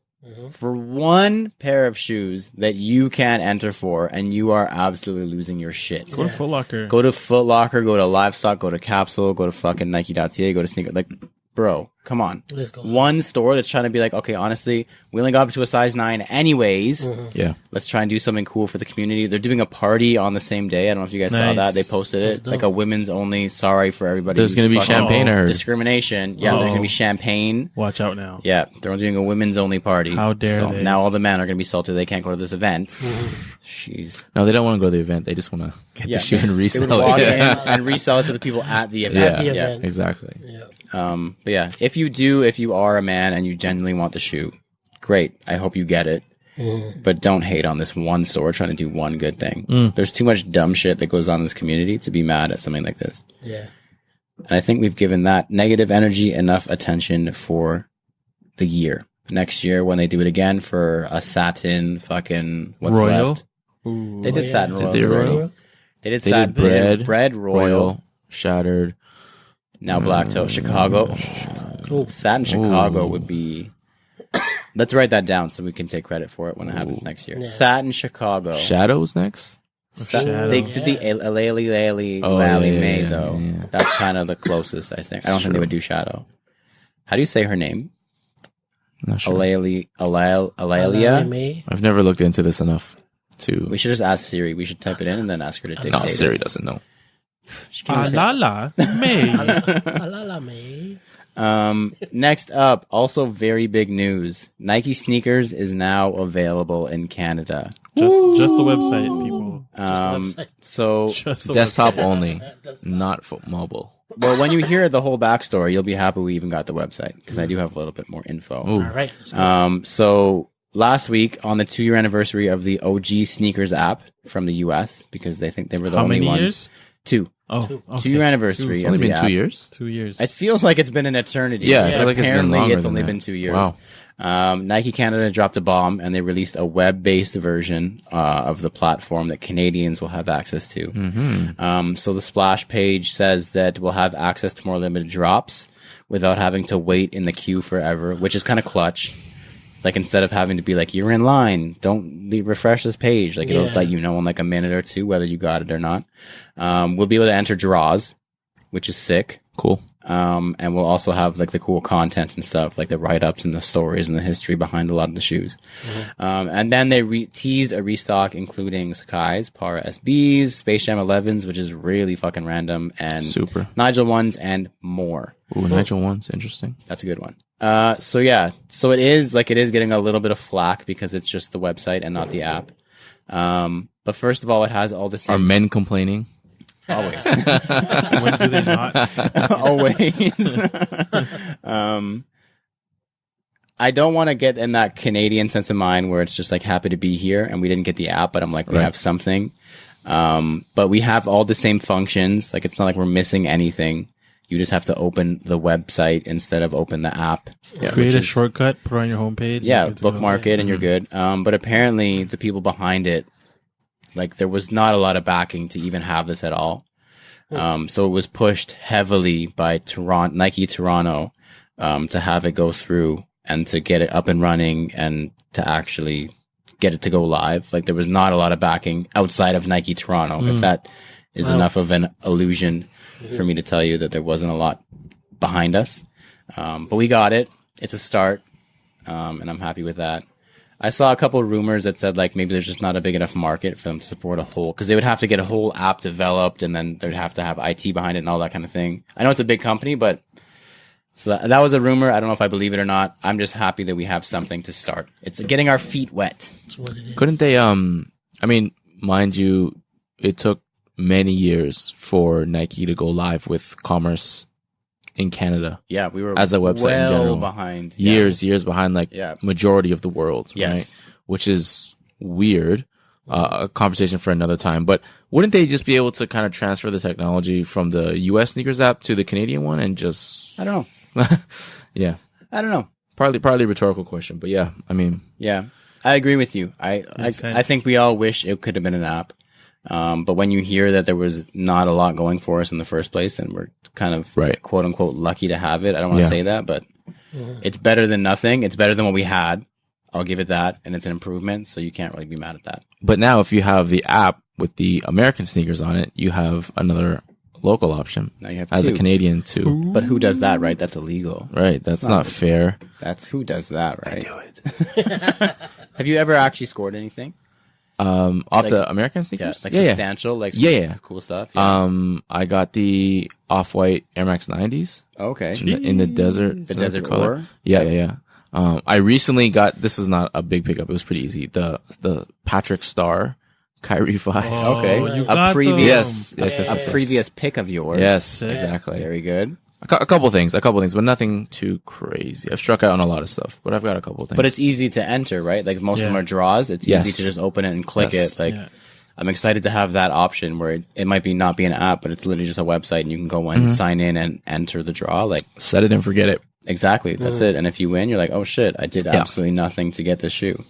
for one pair of shoes that you can't enter for, and you are absolutely losing your shit. Go to Foot Locker. Go to Foot Locker, go to Livestock, go to Capsule, go to fucking Nike.ca, go to Sneaker. Like, bro, come on. Let's go. One store that's trying to be like, okay, honestly, we only got up to a size 9 anyways. Yeah. Let's try and do something cool for the community. They're doing a party on the same day. I don't know if you guys saw Nice. that. They posted it. dope. Like a women's only, sorry for everybody. There's who's going to be fucking champagne, I heard. discrimination. Yeah, there's going to be champagne. Watch out now. Yeah, they're doing a women's only party. How dare so they. Now all the men are going to be salted. They can't go to this event. Jeez. No, they don't want to go to the event. They just want to get Yeah, the shoe and they would resell walk it. in and resell it to the people at the event. Yeah. The event. Exactly. Yeah. But yeah, if you are a man and you genuinely want the shoe, great. I hope you get it. But don't hate on this one store trying to do one good thing. There's too much dumb shit that goes on in this community to be mad at something like this. Yeah. And I think we've given that negative energy enough attention for the year. Next year, when they do it again for a satin fucking what's Royal? left. Ooh. They did yeah. satin Did royal. they already. royal? They did They satin did bread, royal. shattered. Now black toe Chicago. Ooh. Satin Chicago would be. Let's write that down so we can take credit for it when it happens next year. Yeah. Satin Chicago. Shadows next? Shadow. They did the Alali May though. yeah. That's kind of the closest, I think. I don't think they would do Shadow. How do you say her name? Not sure. Alalia? May. I've never looked into this enough to. We should just ask Siri. We should type it in and then ask her to dictate No, it. Siri doesn't know. She can't even say- Alala May. Alala May. Next up, also very big news. Nike sneakers is now available in Canada. Just the website, people. website. So, Just the Desktop website. only, not for mobile. well, when you hear the whole backstory, you'll be happy we even got the website because I do have a little bit more info. Ooh. All right. Let's go. So last week on the 2-year anniversary of the OG sneakers app from the US, because they think they were the How only many ones. years? 2. Oh, Two. okay. 2-year anniversary. It's of only the been app. 2 years. 2 years. It feels like it's been an eternity. Yeah, I but feel like it's been apparently longer it's than only that. been 2 years. Wow. Nike Canada dropped a bomb and they released a web-based version of the platform that Canadians will have access to. Mm-hmm. So the splash page says that we'll have access to more limited drops without having to wait in the queue forever, which is kind of clutch. Like instead of having to be like, you're in line, don't refresh this page. Like it'll Yeah. let you know in like a minute or two whether you got it or not. We'll be able to enter draws, which is sick. Cool. And we'll also have like the cool content and stuff, like the write-ups and the stories and the history behind a lot of the shoes. And then they teased a restock, including Sakai's, Para SBs, Space Jam 11s, which is really fucking random, and Super. Nigel ones and more. Ooh, Nigel one's interesting. That's a good one. So yeah, so it is getting a little bit of flack because it's just the website and not the app. But first of all, it has all the Are same. men complaining? Always. When do they not? Always. I don't want to get in that Canadian sense of mind where it's just like happy to be here and we didn't get the app, but I'm like, we Right. have something. But we have all the same functions. Like it's not like we're missing anything. You just have to open the website instead of open the app. Create a shortcut, put it on your homepage. Yeah, bookmark it, and you're good. But apparently, the people behind it, like, there was not a lot of backing to even have this at all. So it was pushed heavily by Nike Toronto to have it go through and to get it up and running and to actually get it to go live. Like, there was not a lot of backing outside of Nike Toronto. If that is enough of an illusion for me to tell you that there wasn't a lot behind us. But we got it. It's a start. And I'm happy with that. I saw a couple of rumors that said, like, maybe there's just not a big enough market for them to support a whole, because they would have to get a whole app developed and then they'd have to have IT behind it and all that kind of thing. I know it's a big company, but so that was a rumor. I don't know if I believe it or not. I'm just happy that we have something to start. It's getting our feet wet. That's what it is. Couldn't they, I mean, mind you, it took many years for Nike to go live with commerce in Canada. Yeah, we were as a website in general behind. Years behind, like, majority of the world, Yes. right? Which is weird. A conversation for another time. But wouldn't they just be able to kind of transfer the technology from the US sneakers app to the Canadian one and just... I don't know. Yeah. I don't know. Probably a rhetorical question, but yeah, I mean... Yeah, I agree with you. I think we all wish it could have been an app. But when you hear that there was not a lot going for us in the first place, and we're kind of quote unquote lucky to have it, I don't want to say that, but it's better than nothing. It's better than what we had. I'll give it that. And it's an improvement. So you can't really be mad at that. But now if you have the app with the American sneakers on it, you have another local option. Now you have as two. a Canadian too. But who does that, right? That's illegal. Right. That's not fair. That's who does that, right? I do it. Have you ever actually scored anything? Off the American sneakers? Yeah, substantial, like cool stuff. Yeah. I got the Off-White Air Max 90s. Okay. In the desert. The desert color. ore? Yeah. I recently got, this is not a big pickup, it was pretty easy. The Patrick Star Kyrie 5. Okay. You got Yes. A previous pick of yours. Yes, exactly. Very good. A couple things, but nothing too crazy. I've struck out on a lot of stuff, but I've got a couple things. But it's easy to enter, right? Like most of them are draws. It's easy to just open it and click it. Like I'm excited to have that option where it might not be an app, but it's literally just a website and you can go and sign in and enter the draw. Like set it and forget it. Exactly. That's it. And if you win, you're like, oh shit, I did absolutely nothing to get the shoe.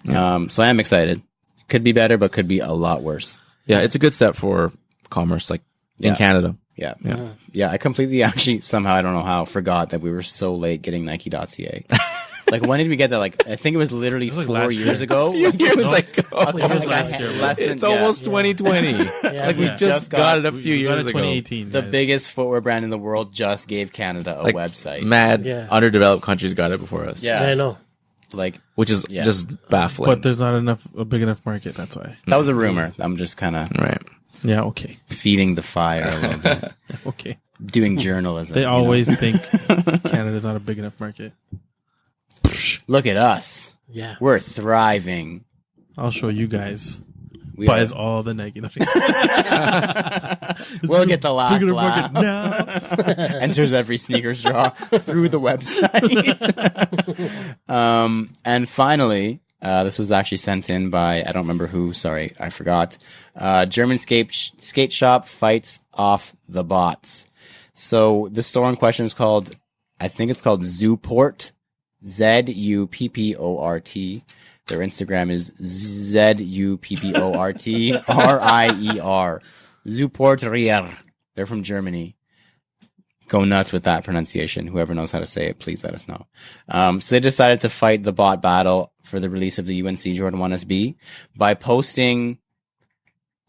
Yeah. So I am excited. Could be better, but could be a lot worse. Yeah. It's a good step for commerce, like in Canada. Yeah. I completely actually somehow, I don't know how, forgot that we were so late getting Nike.ca. Like, when did we get that? Like, I think it was literally 4 years ago. It was like, last year. It's almost 2020. Like, we just got it a few years ago. 2018. The biggest footwear brand in the world just gave Canada a website. Mad underdeveloped countries got it before us. Yeah, I know. Like, which is just baffling. But there's not a big enough market. That's why. That was a rumor. I'm just kind of Yeah. Okay. feeding the fire a little bit. Okay. Doing journalism. They always think Canada's not a big enough market. Look at us. Yeah. We're thriving. I'll show you guys. We Buys all the Nike. We'll get the last Big enough laugh. market now. Enters every sneakers draw through the website. And finally, this was actually sent in by, I don't remember who, sorry, I forgot. German skate shop fights off the bots. So the store in question is called, I think it's called Zooport, Zupport. Their Instagram is Zupport, Zuportrier. They're from Germany. Go nuts with that pronunciation. Whoever knows how to say it, please let us know. So they decided to fight the bot battle for the release of the UNC Jordan 1 SB by posting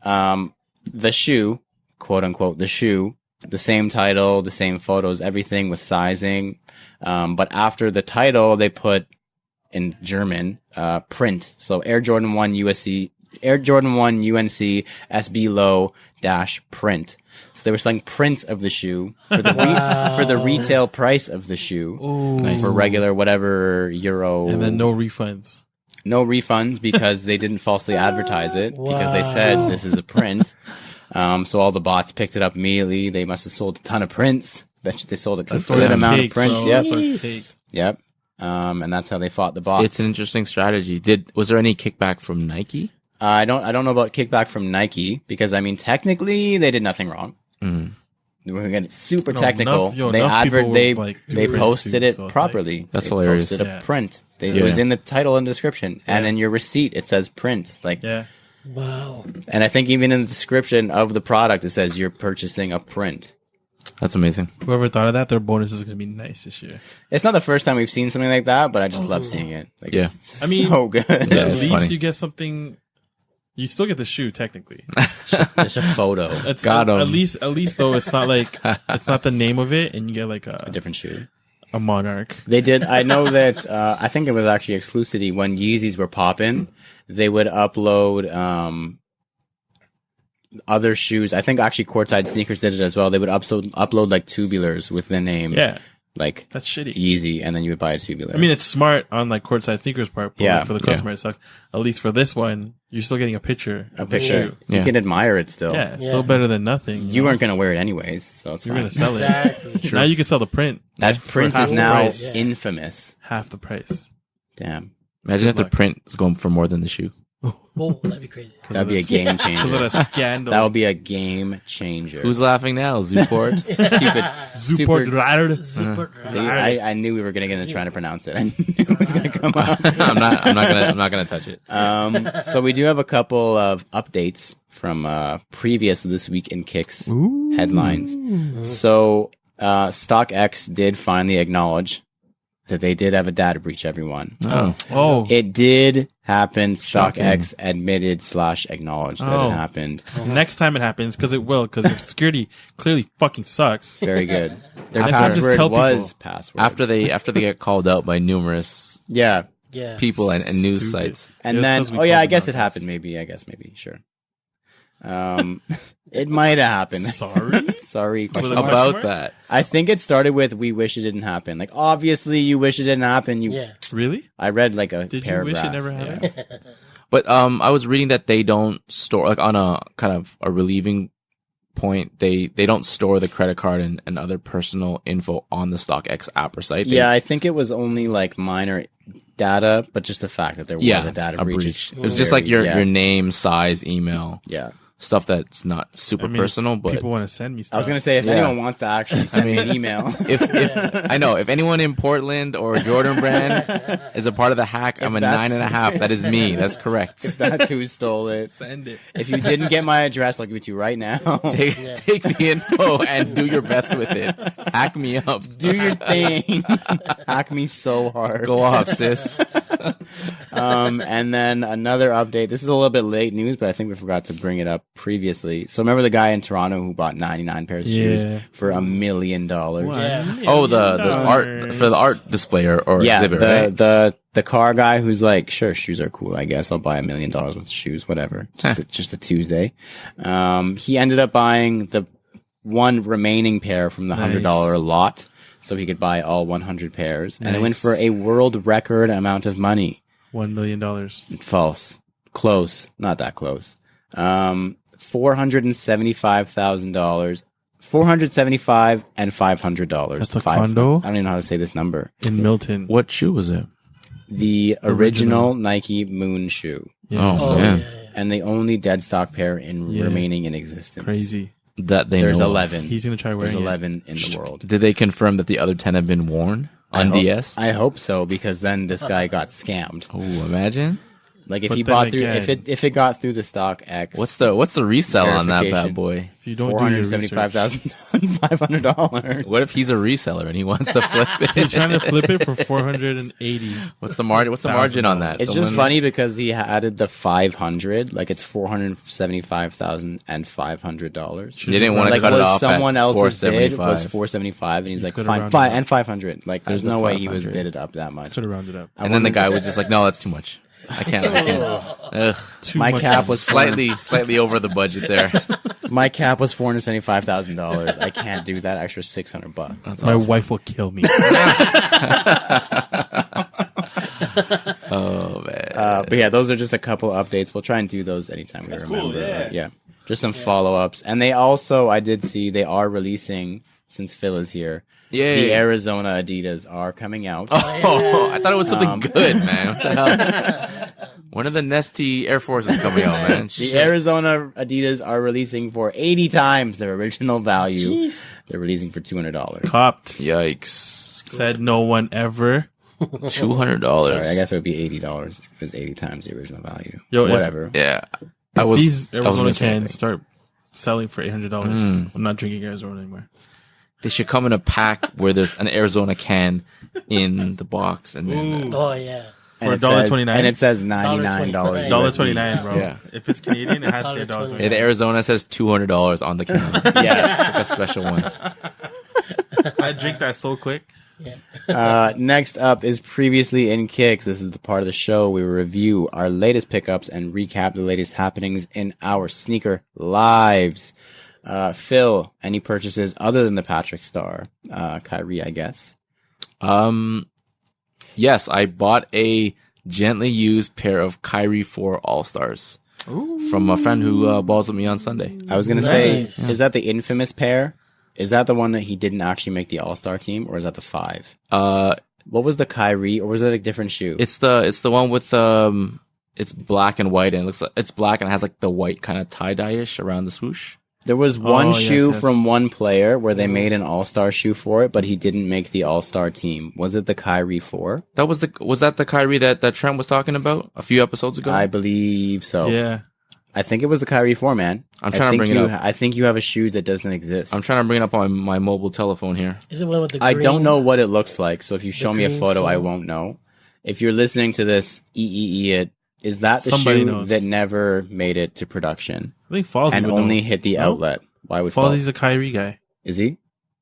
the shoe, quote unquote, the shoe, the same title, the same photos, everything with sizing. But after the title, they put in German, print. So Air Jordan 1 UNC SB low dash print. So they were selling prints of the shoe for the retail price of the shoe. Ooh. For regular whatever euro. And then no refunds. No refunds because they didn't falsely advertise it because they said this is a print. So all the bots picked it up immediately. They must have sold a ton of prints. Bet you they sold a good amount of prints. Yep. And that's how they fought the bots. It's an interesting strategy. Was there any kickback from Nike? I don't know about kickback from Nike because I mean technically they did nothing wrong. we're gonna super No, technical. enough people will, They like, do they prints posted too, it so it's properly. That's They hilarious. Posted Yeah. a print. It was in the title and description, and in your receipt it says print. Like, Yeah. Wow. and I think even in the description of the product it says you're purchasing a print. That's amazing. Whoever thought of that, their bonus is going to be nice this year. It's not the first time we've seen something like that, but I just love seeing it. Like, Yeah. it's I mean, so good. Yeah, At it's least funny. you get something. You still get the shoe technically. It's a photo, It's Got 'em. at least though it's not like it's not the name of it, and you get like a different shoe. a monarch. They did. I know that. I think it was actually exclusivity when Yeezys were popping. They would upload other shoes. I think actually Courtside Sneakers did it as well. They would upload like tubulars with the name. Yeah, like that's shitty. Yeezy, and then you would buy a tubular. I mean, it's smart on like Courtside Sneakers part, but Yeah, like, for the customer, it sucks. At least for this one, you're still getting a picture. a of the picture. shoe. You Yeah. can admire it still. Yeah, it's Yeah. still better than nothing. You know? weren't going to wear it anyways, so it's You're fine. gonna sell it. Exactly. Now you can sell the print. That for print half is the now price. Yeah. infamous. Half the price. Damn, Imagine if Good the luck. print is going for more than the shoe. Oh, that'd be crazy. that'd be a game Because of changer. a scandal. That would be a game changer. Who's laughing now? Zooport? stupid? Support rider. Super. See, I knew we were going to get into trying to pronounce it. I knew it was going to come up. I'm not gonna touch it. So we do have a couple of updates from previous This Week in Kicks headlines. So StockX did finally acknowledge that they did have a data breach, everyone. Oh, It did happen. Shocking. StockX admitted / acknowledged that Oh. it happened. next time it happens, because it will, because your security clearly fucking sucks. Very good. Their Next time just password tell was people. password. After they get called out by numerous yeah. Yeah. people and news Stupid. sites. And It was then, 'cause we oh yeah, called I guess them it out. happened. Maybe, sure. It might have happened. Sorry? Sorry. With a question question mark. About mark? that. I think it started with "We wish it didn't happen." Like, obviously, you wish it didn't happen. Yeah. Really? I read like a Did you paragraph. wish it never happened? Yeah. But I was reading that they don't store, like, on a kind of a relieving point, they don't store the credit card and other personal info on the StockX app or site. They- Yeah, I think it was only like minor data, but just the fact that there was a data breach. is It was just like very- your name, size, email, Yeah. stuff that's not super I mean, personal, but people want to send me stuff. I was gonna say if Yeah. anyone wants to actually send me an email, if I know if anyone in Portland or Jordan Brand is a part of the hack, I'm a that's- 9.5. That is me. That's correct. that's who stole it. send it. If you didn't get my address, I'll give it to you right now. Take the info and do your best with it. Hack me up. Do your thing. Hack me so hard. Go off, sis. And then another update. This is a little bit late news, but I think we forgot to bring it up previously. So remember the guy in Toronto who bought 99 pairs of Yeah. shoes for $1 million? Yeah. Oh, the art for the art display or Yeah, exhibit, the, right? the car guy who's like, sure, shoes are cool. I guess I'll buy $1 million worth of shoes, whatever. Just a Tuesday. He ended up buying the one remaining pair from the $100 Nice. lot, so he could buy all 100 pairs, and it went Nice. for a world record amount of money. $1 million. False. Close. Not that close. $475,000. $475 and $500. That's a condo? I don't even know how to say this number. In Milton. What shoe was it? The original Nike Moon shoe, Yeah. Oh, Oh, yeah. yeah. and the only dead stock pair Yeah. remaining in existence. Crazy. That they There's know of. 11. He's going to try There's wearing 11 in the world. Did they confirm that the other 10 have been worn on DS? I hope so, because then this guy got scammed. Oh, imagine. Like if But he then bought through, again- if it got through the StockX, What's the resale on that Verification. bad boy? it. If you don't do your research. $475,500. What if he's a reseller and he wants to flip He's it? trying to flip it for 480. What's the margin? What's the margin on that? It's just funny because he added the 500, like it's $475,500. They didn't want to Like cut it was off someone at else's bid 475. was 475, and he's like could've fine, rounded five up. and 500. Like there's the no way he was 500. bidded up that much. Could have rounded up. And then the guy was just like, "No, that's too much. I can't. Ugh. Too My much cap was Slightly over the budget there." My cap was $475,000. I can't do that extra $600. My wife will kill me. Oh man. But yeah, those are just a couple updates. We'll try and do those anytime we remember. Yeah. Just some follow-ups. And they also, I did see, they are releasing, since Phil is here, Yay. the Arizona Adidas are coming out. Oh, I thought it was something good, man. What the hell? When are the Nesty Air Forces coming out, man? The Arizona Adidas are releasing for 80 times their original value. Jeez. They're releasing for $200. Copped. Yikes. Said no one ever. $200. Sorry, I guess it would be $80 if it was 80 times the original value. Yo, Whatever. Yeah. These I was Arizona gonna say cans start selling for $800. I'm not drinking Arizona anymore. they should come in a pack where there's an Arizona can in the box, and then Oh yeah. For And it $1.29? says- And it says $99. $1.29. $1.29, bro. Yeah. If it's Canadian, it has to say $1.29. the $1.29. Arizona says $200 on the can. Yeah, it's like a special one. I drink that so quick. Next up is Previously in Kicks. This is the part of the show where we review our latest pickups and recap the latest happenings in our sneaker lives. Phil, any purchases other than the Patrick Star? Kyrie, I guess. Yes, I bought a gently used pair of Kyrie 4 All-Stars from a friend who balls with me on Sunday. I was going to say, Nice. is that the infamous pair? Is that the one that he didn't actually make the All-Star team, or is that the 5? What was the Kyrie, or was it a different shoe? It's the one with it's black and white, and it looks like it's black and it has like the white kind of tie-dye-ish around the swoosh. There was one yes, shoe yes. from one player where they made an All-Star shoe for it, but he didn't make the All-Star team. Was it the Kyrie 4? Was that the Kyrie that Trent was talking about a few episodes ago? I believe so. Yeah. I think it was the Kyrie 4, man. I'm trying to bring it up. I think you have a shoe that doesn't exist. I'm trying to bring it up on my mobile telephone here. Is it one with the I green? don't know what it looks like, so if you show me a green photo, I sole? won't know. If you're listening to this, it. Is that the Somebody shoe knows. that never made it to production I think Falsey and would only know. hit the No? outlet? Why would Falsey? Falsey's a Kyrie guy. Is he?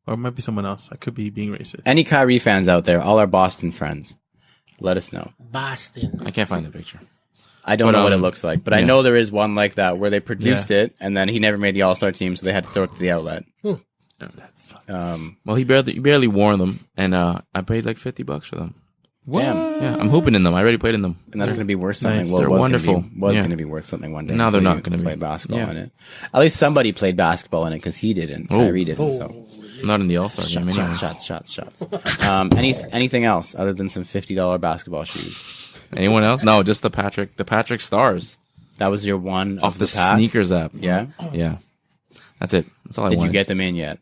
Or it might be someone else. I could be being racist. Any Kyrie fans out there, all our Boston friends, let us know. Boston. I can't find the picture. I don't But, know what it looks like, but I yeah. know there is one like that where they produced it and then he never made the All-Star team, so they had to throw it to the outlet. That sucks. Well, he barely wore them, and I paid like $50 for them. Damn. Yeah, I'm hooping in them. I already played in them. And that's going to be worth something. Nice. Well, They're it was wonderful. Was Yeah. going to be worth something one day. Now they're until not you gonna play be. basketball Yeah. in it. At least somebody played basketball in it because he didn't. Oh. Kyrie didn't. So Not in the All-Star game, shots, anyways. shots. Anything else other than some $50 basketball shoes? Anyone else? No, just the Patrick Stars That was your one off the pack? sneakers app. Yeah. Yeah. That's it. That's all I Did you wanted. get them in yet?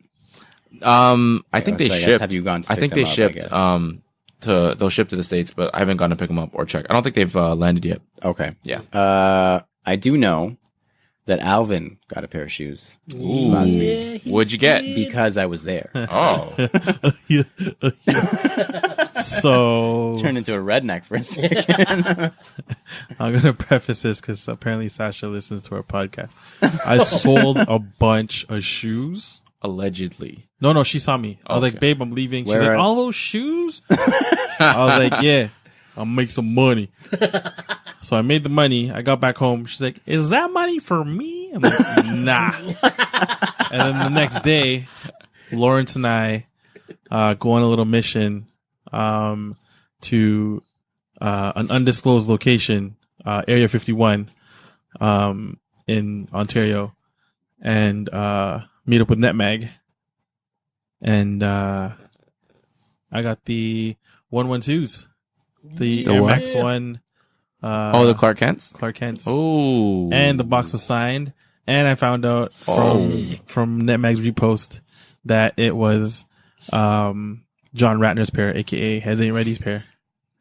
I think they so I guess shipped. have you gone to I pick think them they up, I shipped. guess? They'll ship to the States, but I haven't gone to pick them up or check. I don't think they've landed yet. Okay. Yeah. I do know that Alvin got a pair of shoes last week What'd you get? because I was there. Oh, So Turned into a redneck for a second. I'm gonna preface this because apparently Sasha listens to our podcast. I sold a bunch of shoes. allegedly. No, she saw me. I was Okay. like, babe, I'm leaving. She's Where like, are- all those shoes? I was like, yeah, I'll make some money. So I made the money. I got back home. She's like, is that money for me? I'm like, nah. And then the next day, Lawrence and I go on a little mission to an undisclosed location, Area 51 in Ontario, and meet up with NetMag. And I got the 112s, the Air what? Max 1. The Clark Kents. Clark Kent's. Oh, And the box was signed. And I found out from NetMag's repost that it was John Ratner's pair, aka Heads Ain't Ready's pair,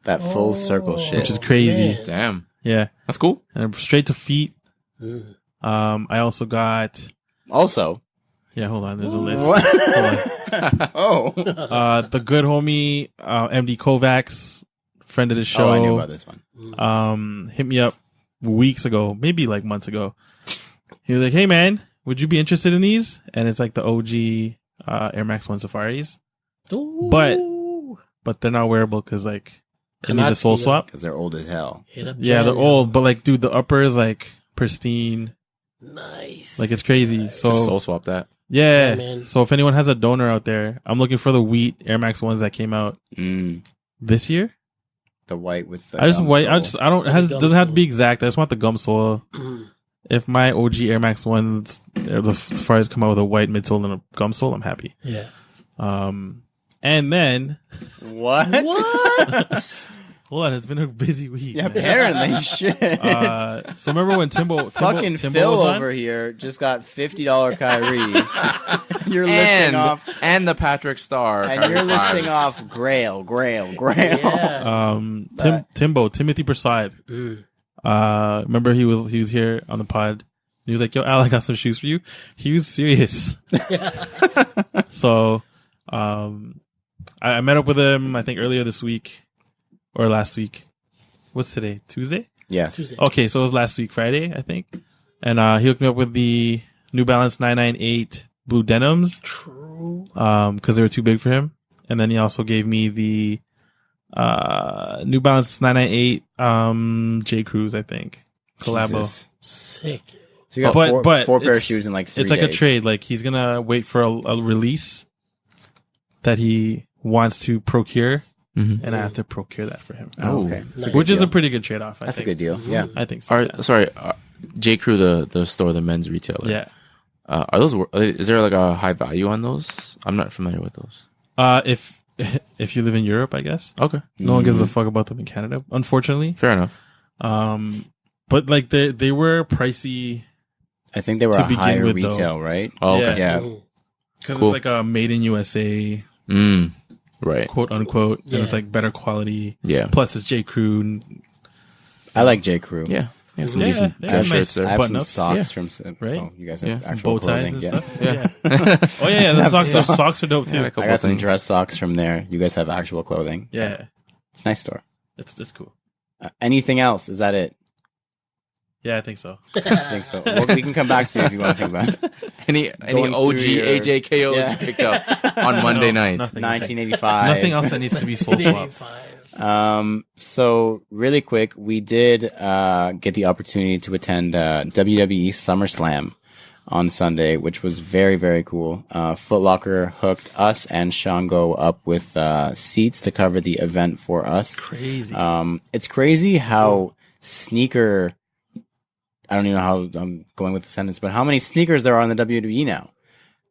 That full circle shit. which is crazy. man. damn, Yeah. that's cool. And straight to feet. Mm. I also got, Also, yeah, hold on. There's a list. what? Hold on. Oh. The good homie, MD Kovacs, friend of the show. Oh, I knew about this one. Hit me up weeks ago, maybe like months ago. He was like, "Hey man, would you be interested in these?" And it's like the OG Air Max 1 Safaris, Ooh. but they're not wearable because like it needs a Cannot sole see swap. Because they're old as hell. Hit up Yeah, they're John. old, but like, dude, the upper is like pristine. Nice. Like it's crazy. Just soul So swap that. yeah. Yeah, man. So if anyone has a donor out there, I'm looking for the wheat Air Max 1s that came out this year. The white with the I just gum white. sole. I don't. It The gum doesn't have to sole. be exact. I just want the gum sole. If my OG Air Max 1s, the Safaris come out with a white midsole and a gum sole, I'm happy. Yeah. And then What? What? Hold on, it's been a busy week. Yeah, man. apparently. Shit. So remember when Timbo Fucking Timbo Phil was on? over here just got $50 Kyries. You're listing off, and the Patrick Star. and you're listing off Grail. Yeah. Timothy Prasad. Remember he was here on the pod. He was like, "Yo, Al, I got some shoes for you." He was serious. So, I met up with him. I think earlier this week or last week. What's today? Tuesday? Yes. Tuesday. Okay, so it was last week, Friday, I think. And he hooked me up with the New Balance 998 blue denims. True. Because they were too big for him. And then he also gave me the New Balance 998 J. Crews, I think. Collabo. Jesus. Sick. So you got four pair of it's- shoes in like 3 It's like days. a trade. Like he's gonna wait for a release that he wants to procure, and I have to procure that for him. Oh, okay. That's a good Which is deal. a pretty good trade off. That's a good deal. Yeah. I think so. yeah. Sorry, J. Crew, the store, the men's retailer. Yeah. Are those? Is there like a high value on those? I'm not familiar with those. If you live in Europe, I guess Okay, no one gives a fuck about them in Canada, unfortunately. fair enough. But like they were pricey I think they were To a begin higher with, though. retail, right? Oh, okay. Yeah. because Cool. it's like a made in USA, Right. quote unquote, Yeah. and it's like better quality. Yeah. Plus, it's J. Crew. I like J. Crew. Yeah. Yeah. Some Yeah, decent they I have have, shirts nice there. I have some button-ups. socks Yeah. from. Right? Oh, you guys have Yeah. Some actual bow ties clothing. and Yeah. stuff. Yeah. Oh yeah, Have those socks. socks are dope too. Yeah, a I couple got some things. dress socks from there. You guys have actual clothing. Yeah, It's a nice store. it's cool. Anything else? Is that it? Yeah, I think so. I think so. Well, we can come back to you if you want to think about it. Any Going OG through your- AJKOs Yeah. you picked up on Monday nights? Nothing. 1985. Nothing else that needs to be soul swapped. 85. So really quick, we did get the opportunity to attend WWE SummerSlam on Sunday, which was very, very cool. Foot Locker hooked us and Shango up with seats to cover the event for us. Crazy. It's crazy how sneaker. I don't even know how I'm going with the sentence, but how many sneakers there are in the WWE now.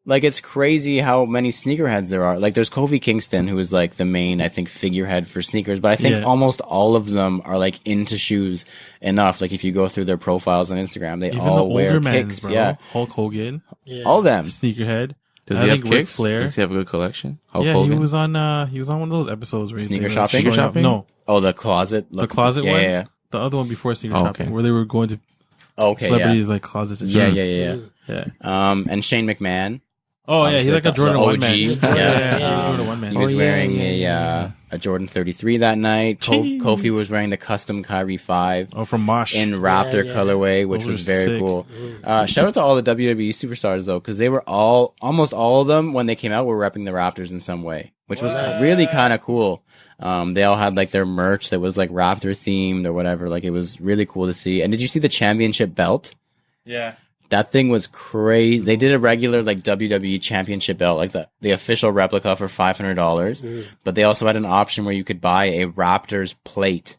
Like, it's crazy how many sneakerheads there are. Like, there's Kofi Kingston, who is like the main, I think, figurehead for sneakers, but I think Yeah. almost all of them are like into shoes enough. Like, if you go through their profiles on Instagram, they Even all the wear older men, kicks. bro. Yeah. Hulk Hogan, Yeah. All of them. sneakerhead. Does I he have think Ric kicks? Flair. Does he have a good collection? Hulk Yeah, Hogan? he was on one of those episodes where Sneaker they were shopping? showing Sneaker up- shopping? No, Oh, the closet. the closet yeah, one. Yeah, The other one before sneaker Oh, shopping, okay. where they were going to yeah. Okay. celebrities like closets and Yeah. shit. Yeah. Yeah. And Shane McMahon. Oh yeah, he's Obviously, like a the Jordan OG. one man. Yeah. He's a Um, Jordan one man. He was yeah, wearing yeah. a Jordan 33 that night. Jeez. Kofi was wearing the custom Kyrie 5 Oh, from Mosh. in Raptor yeah. colorway, which Those was are very sick. cool. Shout out to all the WWE superstars though, because they were almost all of them when they came out were repping the Raptors in some way, which was really kind of cool. They all had like their merch that was like Raptor themed or whatever. Like, it was really cool to see. And did you see the championship belt? yeah. That thing was crazy. They did a regular like WWE championship belt, like the official replica for $500. But they also had an option where you could buy a Raptors plate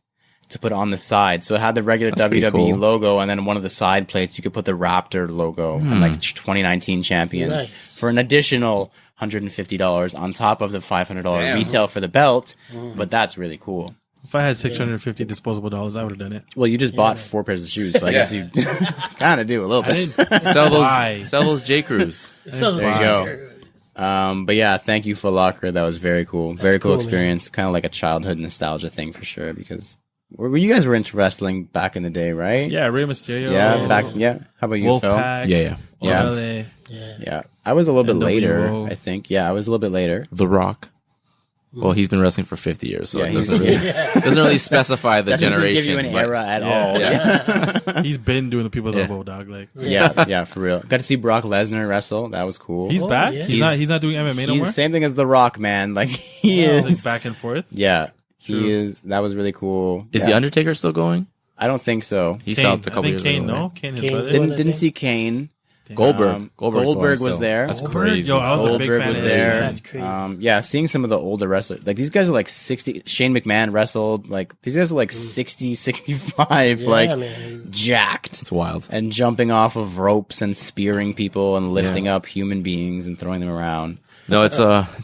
to put on the side. So it had the regular That's pretty WWE cool. logo, and then one of the side plates you could put the Raptor logo and like 2019 champions Nice. for an additional $150 on top of the $500 Damn. retail for the belt. But that's really cool. If I had $650 disposable dollars, I would have done it. Well, you just bought 4 pairs of shoes, so I guess you kind of do a little I bit. didn't buy. Sell those J. Crews. So There you go. But yeah, thank you for Locker. That was very cool. Very cool cool, experience. Kind of like a childhood nostalgia thing for sure. Because you guys were into wrestling back in the day, right? Yeah, Rey Mysterio. Yeah. How about you, Phil? Wolfpack. Yeah. Yeah. LA. Yeah. I was a little bit NWO. later, I think. Yeah, I was a little bit later. The Rock. Well, he's been wrestling for 50 years, so Yeah, it he's- doesn't really specify the That doesn't generation. give you an but- era at yeah, all. yeah. He's been doing the people's Yeah. elbow, dog. Like Yeah, for real. Got to see Brock Lesnar wrestle. That was cool. he's back. yeah. He's not doing MMA no He's more. same thing as The Rock, man. Like, he Like is. back and forth. Yeah, True. he is. That was really cool. Is Yeah. the Undertaker still going? I don't think so. He Kane. stopped a I couple think years Kane. ago. No, right? Kane, his Kane's brother. one, Didn't I didn't think. see Kane. Goldberg. Goldberg's Goldberg going was still. there. That's Goldberg? crazy. Yo, I was a big Goldberg fan was of there. That's crazy. Yeah, seeing some of the older wrestlers, like these guys are like 60. Shane McMahon wrestled. Like, these guys are like 60, 65, Yeah, like man. jacked It's wild. and jumping off of ropes and spearing people and lifting up human beings and throwing them around. No, it's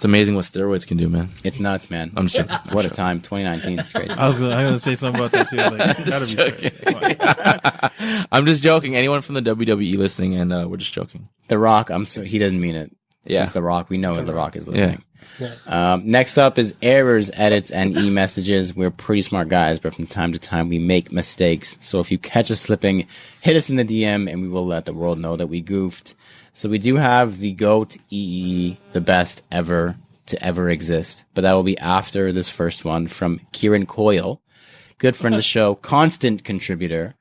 amazing what steroids can do, man. It's nuts, man. I'm just joking. What a time, 2019. It's crazy. I was gonna say something about that too. Like, it's gotta be fair. I'm just joking. Anyone from the WWE listening, and we're just joking. The Rock, he doesn't mean it. Yeah. Since The Rock, we know The Rock is listening. Yeah. Next up is errors, edits, and e-messages. We're pretty smart guys, but from time to time we make mistakes. So if you catch us slipping, hit us in the DM and we will let the world know that we goofed. So we do have the GOAT EE, the best ever to ever exist. But that will be after this first one from Kieran Coyle. Good friend of the show, constant contributor,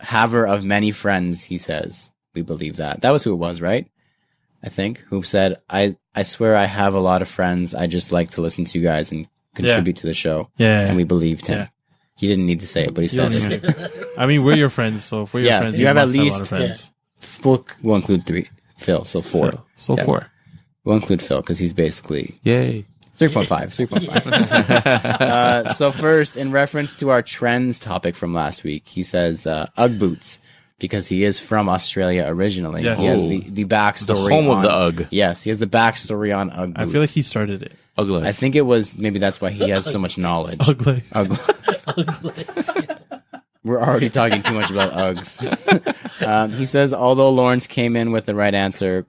haver of many friends, he says. We believe that. That was who it was, right? I think, who said, I swear I have a lot of friends. I just like to listen to you guys and contribute to the show. Yeah. And we believed him. Yeah. He didn't need to say it, but he said it. I mean, we're your friends, so if we're your friends, you have at must a lot least of friends. We'll include 3. Phil, so 4. Phil. So Yeah. 4. We'll include Phil because he's basically Yay. 3.5. So first, in reference to our trends topic from last week, he says Ugg boots. Because he is from Australia originally. Yes. He has the backstory. The home of on- the Ugg. Yes, he has the backstory on Ugg boots. I feel like he started it. Ugly. I think it was, maybe that's why he has so much knowledge. Ugly. Ugly. We're already talking too much about Uggs. He says, although Lawrence came in with the right answer,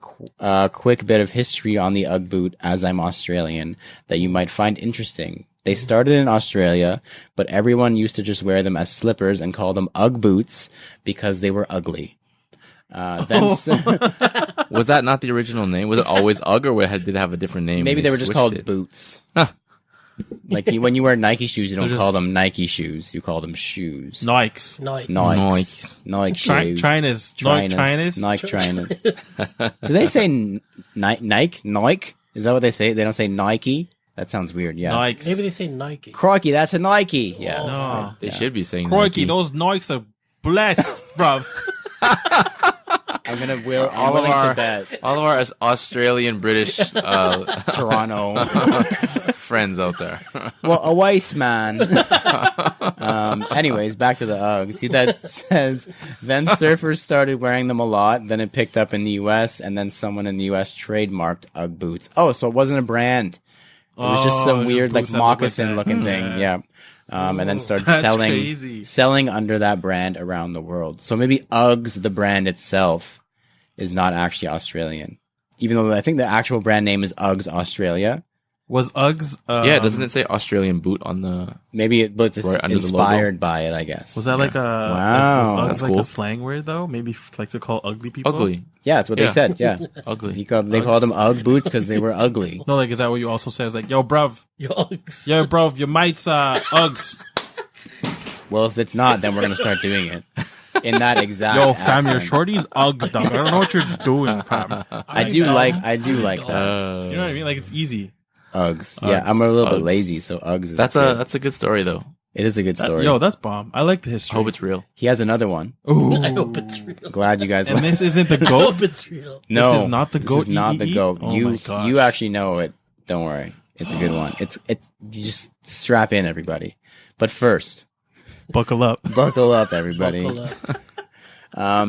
quick bit of history on the Ugg boot, as I'm Australian, that you might find interesting. They started in Australia, but everyone used to just wear them as slippers and call them Ugg boots because they were ugly. Was that not the original name? Was it always Ugg, or did it have a different name? Maybe and they were just switched called it? boots. Huh. Like when you wear Nike shoes, you don't They're call just- them Nike shoes. You call them shoes. Nikes. Nike. Nikes. Nike shoes. China's. Trinas. Nike Trinas. Do they say Nike? Nike? Is that what they say? They don't say Nike? That sounds weird, yeah. Nikes. Maybe they say Nike. Crikey, that's a Nike. Yeah. Oh. No. They should be saying Crikey, Nike. those Nikes are blessed, bruv. I'm all of willing our to bet. all of our Australian British Toronto. friends out there. Well, a waste man. Anyways, back to the Uggs. See, that says, then surfers started wearing them a lot. Then it picked up in the U.S. and then someone in the U.S. trademarked Ugg boots. Oh, so it wasn't a brand. It was just some weird, like, boots that look like moccasin that. looking thing. Yeah. And then started That's selling crazy. selling under that brand around the world. So maybe Uggs, the brand itself, is not actually Australian. Even though I think the actual brand name is Uggs Australia. Was Uggs? Yeah, doesn't it say Australian boot on the? Maybe but it's Right under the inspired by it, I guess. Was that like a? Wow. Was Uggs That's like cool. a slang word though? Maybe like to call ugly people. Ugly. Yeah, that's what they Yeah. said. Yeah. Ugly. They called them Ugg boots because they were ugly. No, like is that what you also say? It's like, yo, bruv, Yogs. yo, bruv, your mates Uggs. Well, if it's not, then we're gonna start doing it in that exact. Yo, fam, your accent. shorty's Uggs, dog. I don't know what you're doing, fam. I do like that. You know what I mean? Like it's easy. Uggs. Yeah, I'm a little bit Uggs. lazy, so Uggs is That's good. a good story though. It is a good story. Yo, that's bomb. I like the history. Hope it's real. He has another one. Ooh. I hope it's real. Glad you guys. And this isn't the I goat. hope it's real. no, this is not the goat. This is not the EEE? goat. Oh my you gosh. you actually know it. Don't worry. It's a good one. It's you just strap in, everybody. But first, Buckle up. buckle up, everybody. Buckle up.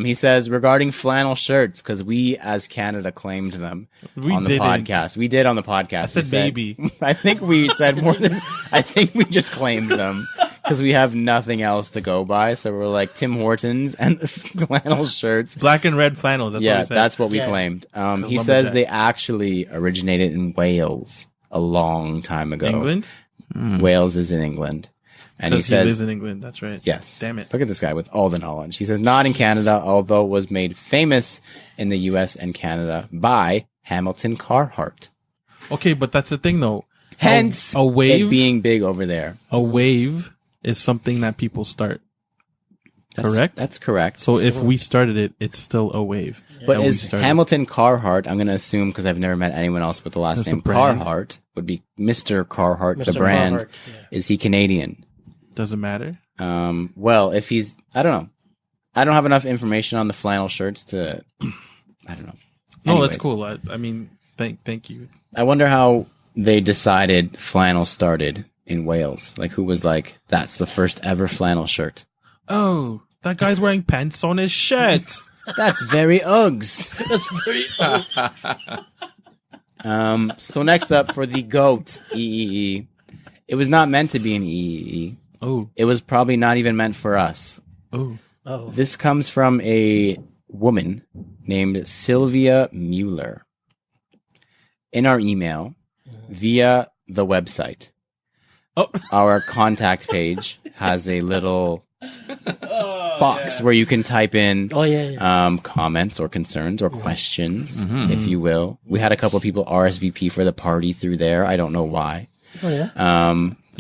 He says regarding flannel shirts, because we as Canada claimed them We on the didn't. podcast. We did on the podcast. I said We baby. I think we said more than. I think we just claimed them because we have nothing else to go by. So we're like Tim Hortons and flannel shirts. Black and red flannels. That's what Yeah, I said. that's what we Yeah. claimed. He lumberjack. says they actually originated in Wales a long time ago. England. Wales is in England. And he Because he lives says, in England. That's right. yes. Damn it. Look at this guy with all the knowledge. He says, not in Canada, although was made famous in the US and Canada by Hamilton Carhart. Okay, but that's the thing though. Hence, a wave. it being big over there. A wave is something that people start. That's, Correct? That's correct. So if we started it, it's still a wave. But that we is started. Hamilton Carhart, I'm going to assume because I've never met anyone else with the last That's name the brand. Carhart, would be Mr. Carhart, the Mr. brand. Carhart, yeah. Is he Canadian? Doesn't matter. Well, if he's, I don't know. I don't have enough information on the flannel shirts to, I don't know. No, Anyways, that's cool. I mean, thank you. I wonder how they decided flannel started in Wales. Like, who was like, that's the first ever flannel shirt. Oh, that guy's wearing pants on his shirt. That's very Uggs. That's very So next up for the GOAT EEE. It was not meant to be an EEE. Oh. It was probably not even meant for us. Oh. Oh. This comes from a woman named Sylvia Mueller. In our email, via the website, our contact page has a little box where you can type in comments or concerns or questions, if you will. We had a couple of people RSVP for the party through there. I don't know why. Oh, yeah?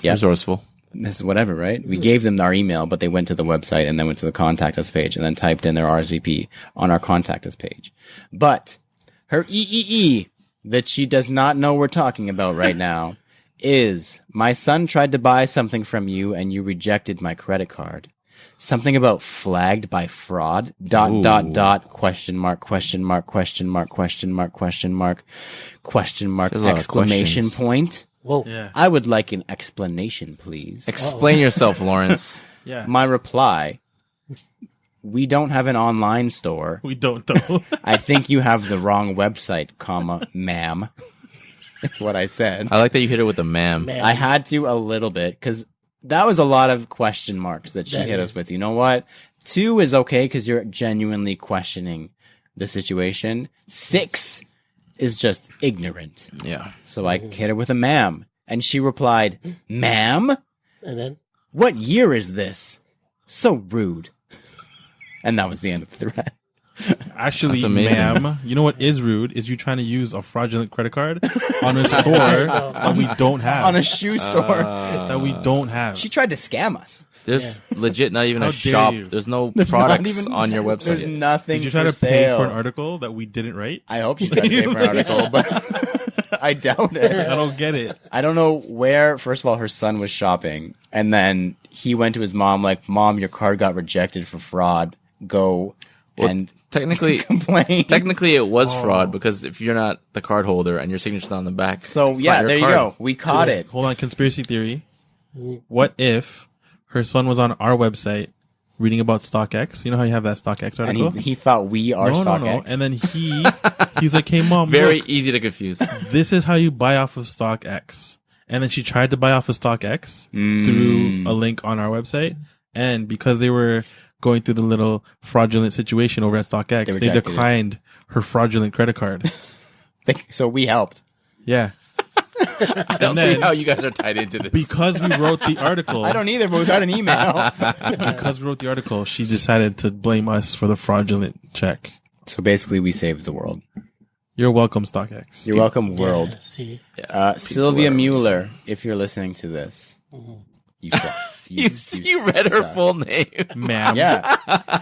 Yeah. Resourceful. This is whatever, right? We gave them our email, but they went to the website and then went to the contact us page and then typed in their RSVP on our contact us page. But her EEE that she does not know we're talking about right now is, my son tried to buy something from you and you rejected my credit card. Something about flagged by fraud, ... question mark, question mark, question mark, question mark, question mark, question mark, exclamation point. Whoa. Yeah. I would like an explanation, please. Explain yourself, Lawrence. Yeah. My reply, we don't have an online store. We don't though. I think you have the wrong website, comma, ma'am. That's what I said. I like that you hit it with a ma'am. I had to a little bit because that was a lot of question marks that she hit us with. You know what? 2 is okay because you're genuinely questioning the situation. 6 is just ignorant. Yeah. So I hit her with a ma'am. And she replied, ma'am? And then? What year is this? So rude. And that was the end of the thread. Actually, That's amazing. ma'am, you know what is rude is you trying to use a fraudulent credit card on a store that we don't have. On a shoe store. That we don't have. She tried to scam us. There's legit not even How a dare shop. you. There's no Not products even- on your There's website. nothing Did you try for to pay sale. for an article that we didn't write? I hope she tried to pay for an article, but I doubt it. I don't get it. I don't know where, first of all, her son was shopping, and then he went to his mom like, Mom, your card got rejected for fraud. Go and Technically, complain. technically, it was fraud because if you're not the card holder and your signature's not on the back, So, it's yeah, not your there you card. go. We caught it. Hold on, conspiracy theory. What if her son was on our website reading about StockX? You know how you have that StockX And article? he thought we are no. StockX. And then he's like, hey, Mom, Very look, easy to confuse. this is how you buy off of StockX. And then she tried to buy off of StockX through a link on our website. And because they were going through the little fraudulent situation over at StockX, they rejected it. declined her fraudulent credit card. So we helped. Yeah. I don't see how you guys are tied into this. Because we wrote the article. I don't either, but we got an email. Because we wrote the article, she decided to blame us for the fraudulent check. So basically, we saved the world. You're welcome, StockX. You're welcome, world. Yeah, see? Sylvia Mueller, if you're listening to this, you suck. You read her suck. full name. Ma'am. Yeah.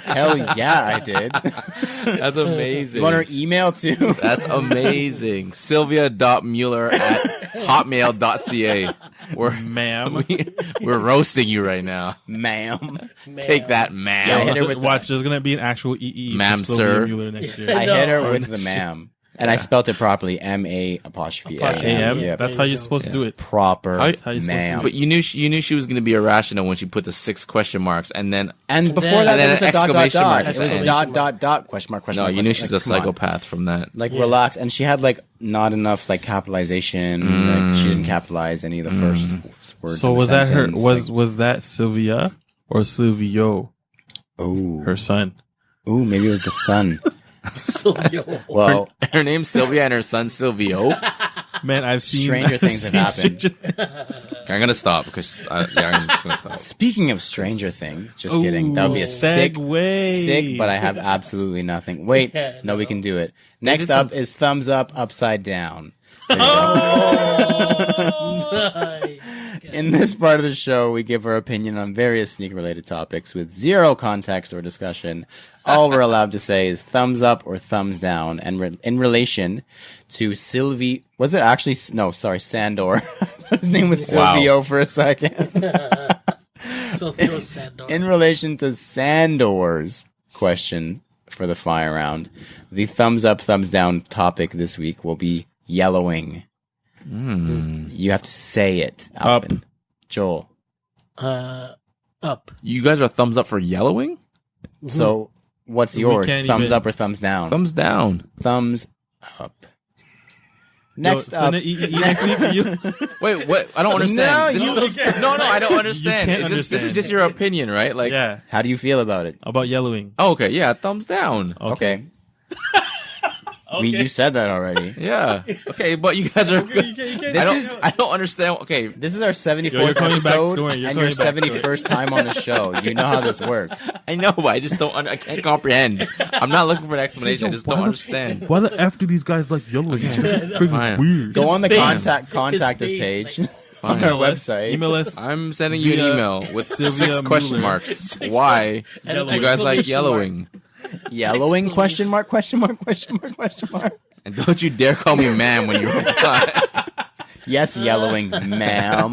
Hell yeah, I did. That's amazing. You want her email too? That's amazing. Sylvia.mueller@hotmail.ca. Ma'am. We're roasting you right now. Ma'am. Take that, Yeah, I man. hit her with Watch, there's going to be an actual EE. for Ma'am, Sylvia sir. Mueller next year. I No. hit her with the ma'am. And I spelt it properly. M-A apostrophe Apostrophe. AM? Yeah. That's how you're supposed to do it. Proper How you supposed to ma'am. do But you knew she was going to be irrational when she put the 6 question marks and then And before then- that, and there then was a an dot, dot, exclamation dot. mark It at was the a end. dot, dot, dot, question mark, question no, mark. you knew question she's mark. a Like, come on. psychopath from that. Like, relax. And she had, like, not enough, like, capitalization. Like, she didn't capitalize any of the first words. So in the was that her? sentence. Was that Sylvia or Silvio, Oh. her son? Ooh, maybe it was the son. Sylvia. Well, Her name's Sylvia and her son Silvio. Man, I've seen Stranger things have happened. I'm going to stop because I'm just going to stop. speaking of Stranger Things, just kidding. That would be a segue. sick, but I have absolutely nothing. Wait, Yeah, no, no. we can do it. Next up is thumbs up, upside down. There you go. Nice. In this part of the show, we give our opinion on various sneaker-related topics with zero context or discussion. All we're allowed to say is thumbs up or thumbs down. And in relation to Sylvie, was it actually? No, sorry, Sandor. His name was Silvio for a second. Sylvia Sandor. In relation to Sandor's question for the fire round, the thumbs up, thumbs down topic this week will be yellowing. You have to say it. Alvin. Joel. Up. You guys are thumbs up for yellowing? So, what's We yours? can't Thumbs even- up or thumbs down? Thumbs down. Thumbs up. Next up. Next week for you. Wait, what? I don't understand. No, I don't understand. can't This is understand. just your opinion, right? Like, Yeah. How do you feel about it? About yellowing. oh, okay, yeah, thumbs down. Okay. You said that already. Yeah. Okay, but you guys are. I don't understand. Okay, This is our 74th you're coming back. episode, Don't worry, you're and your coming back. 71st time on the show. You know how this works. I know, but I just don't. I can't comprehend. I'm not looking for an explanation. I just don't understand. Why the F do these guys like yellowing? Freaking Fine. weird. Go on the face. contact us His page face, on our website. Email us. I'm sending you an Via email with Sylvia 6 question Mueller. marks. Why And do you guys like exclamation yellowing? Yellowing? Question mark? Question mark? Question mark? Question mark? And don't you dare call me ma'am when you reply. Yes, yellowing, ma'am.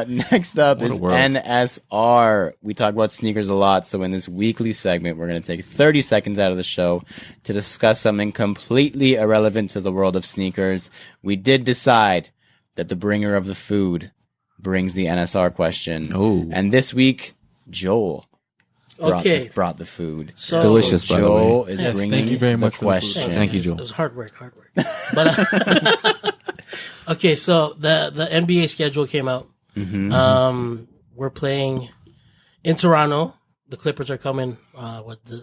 Next up What a is world. NSR. We talk about sneakers a lot, so in this weekly segment, we're going to take 30 seconds out of the show to discuss something completely irrelevant to the world of sneakers. We did decide that the bringer of the food brings the NSR question. Oh. And this week, Joel Okay. brought the food. So, Delicious, by the Joel way. is Yes, bringing thank you very the much for the food. question. Thank you, It Joel. was hard work. But okay, so the NBA schedule came out. We're playing in Toronto. The Clippers are coming.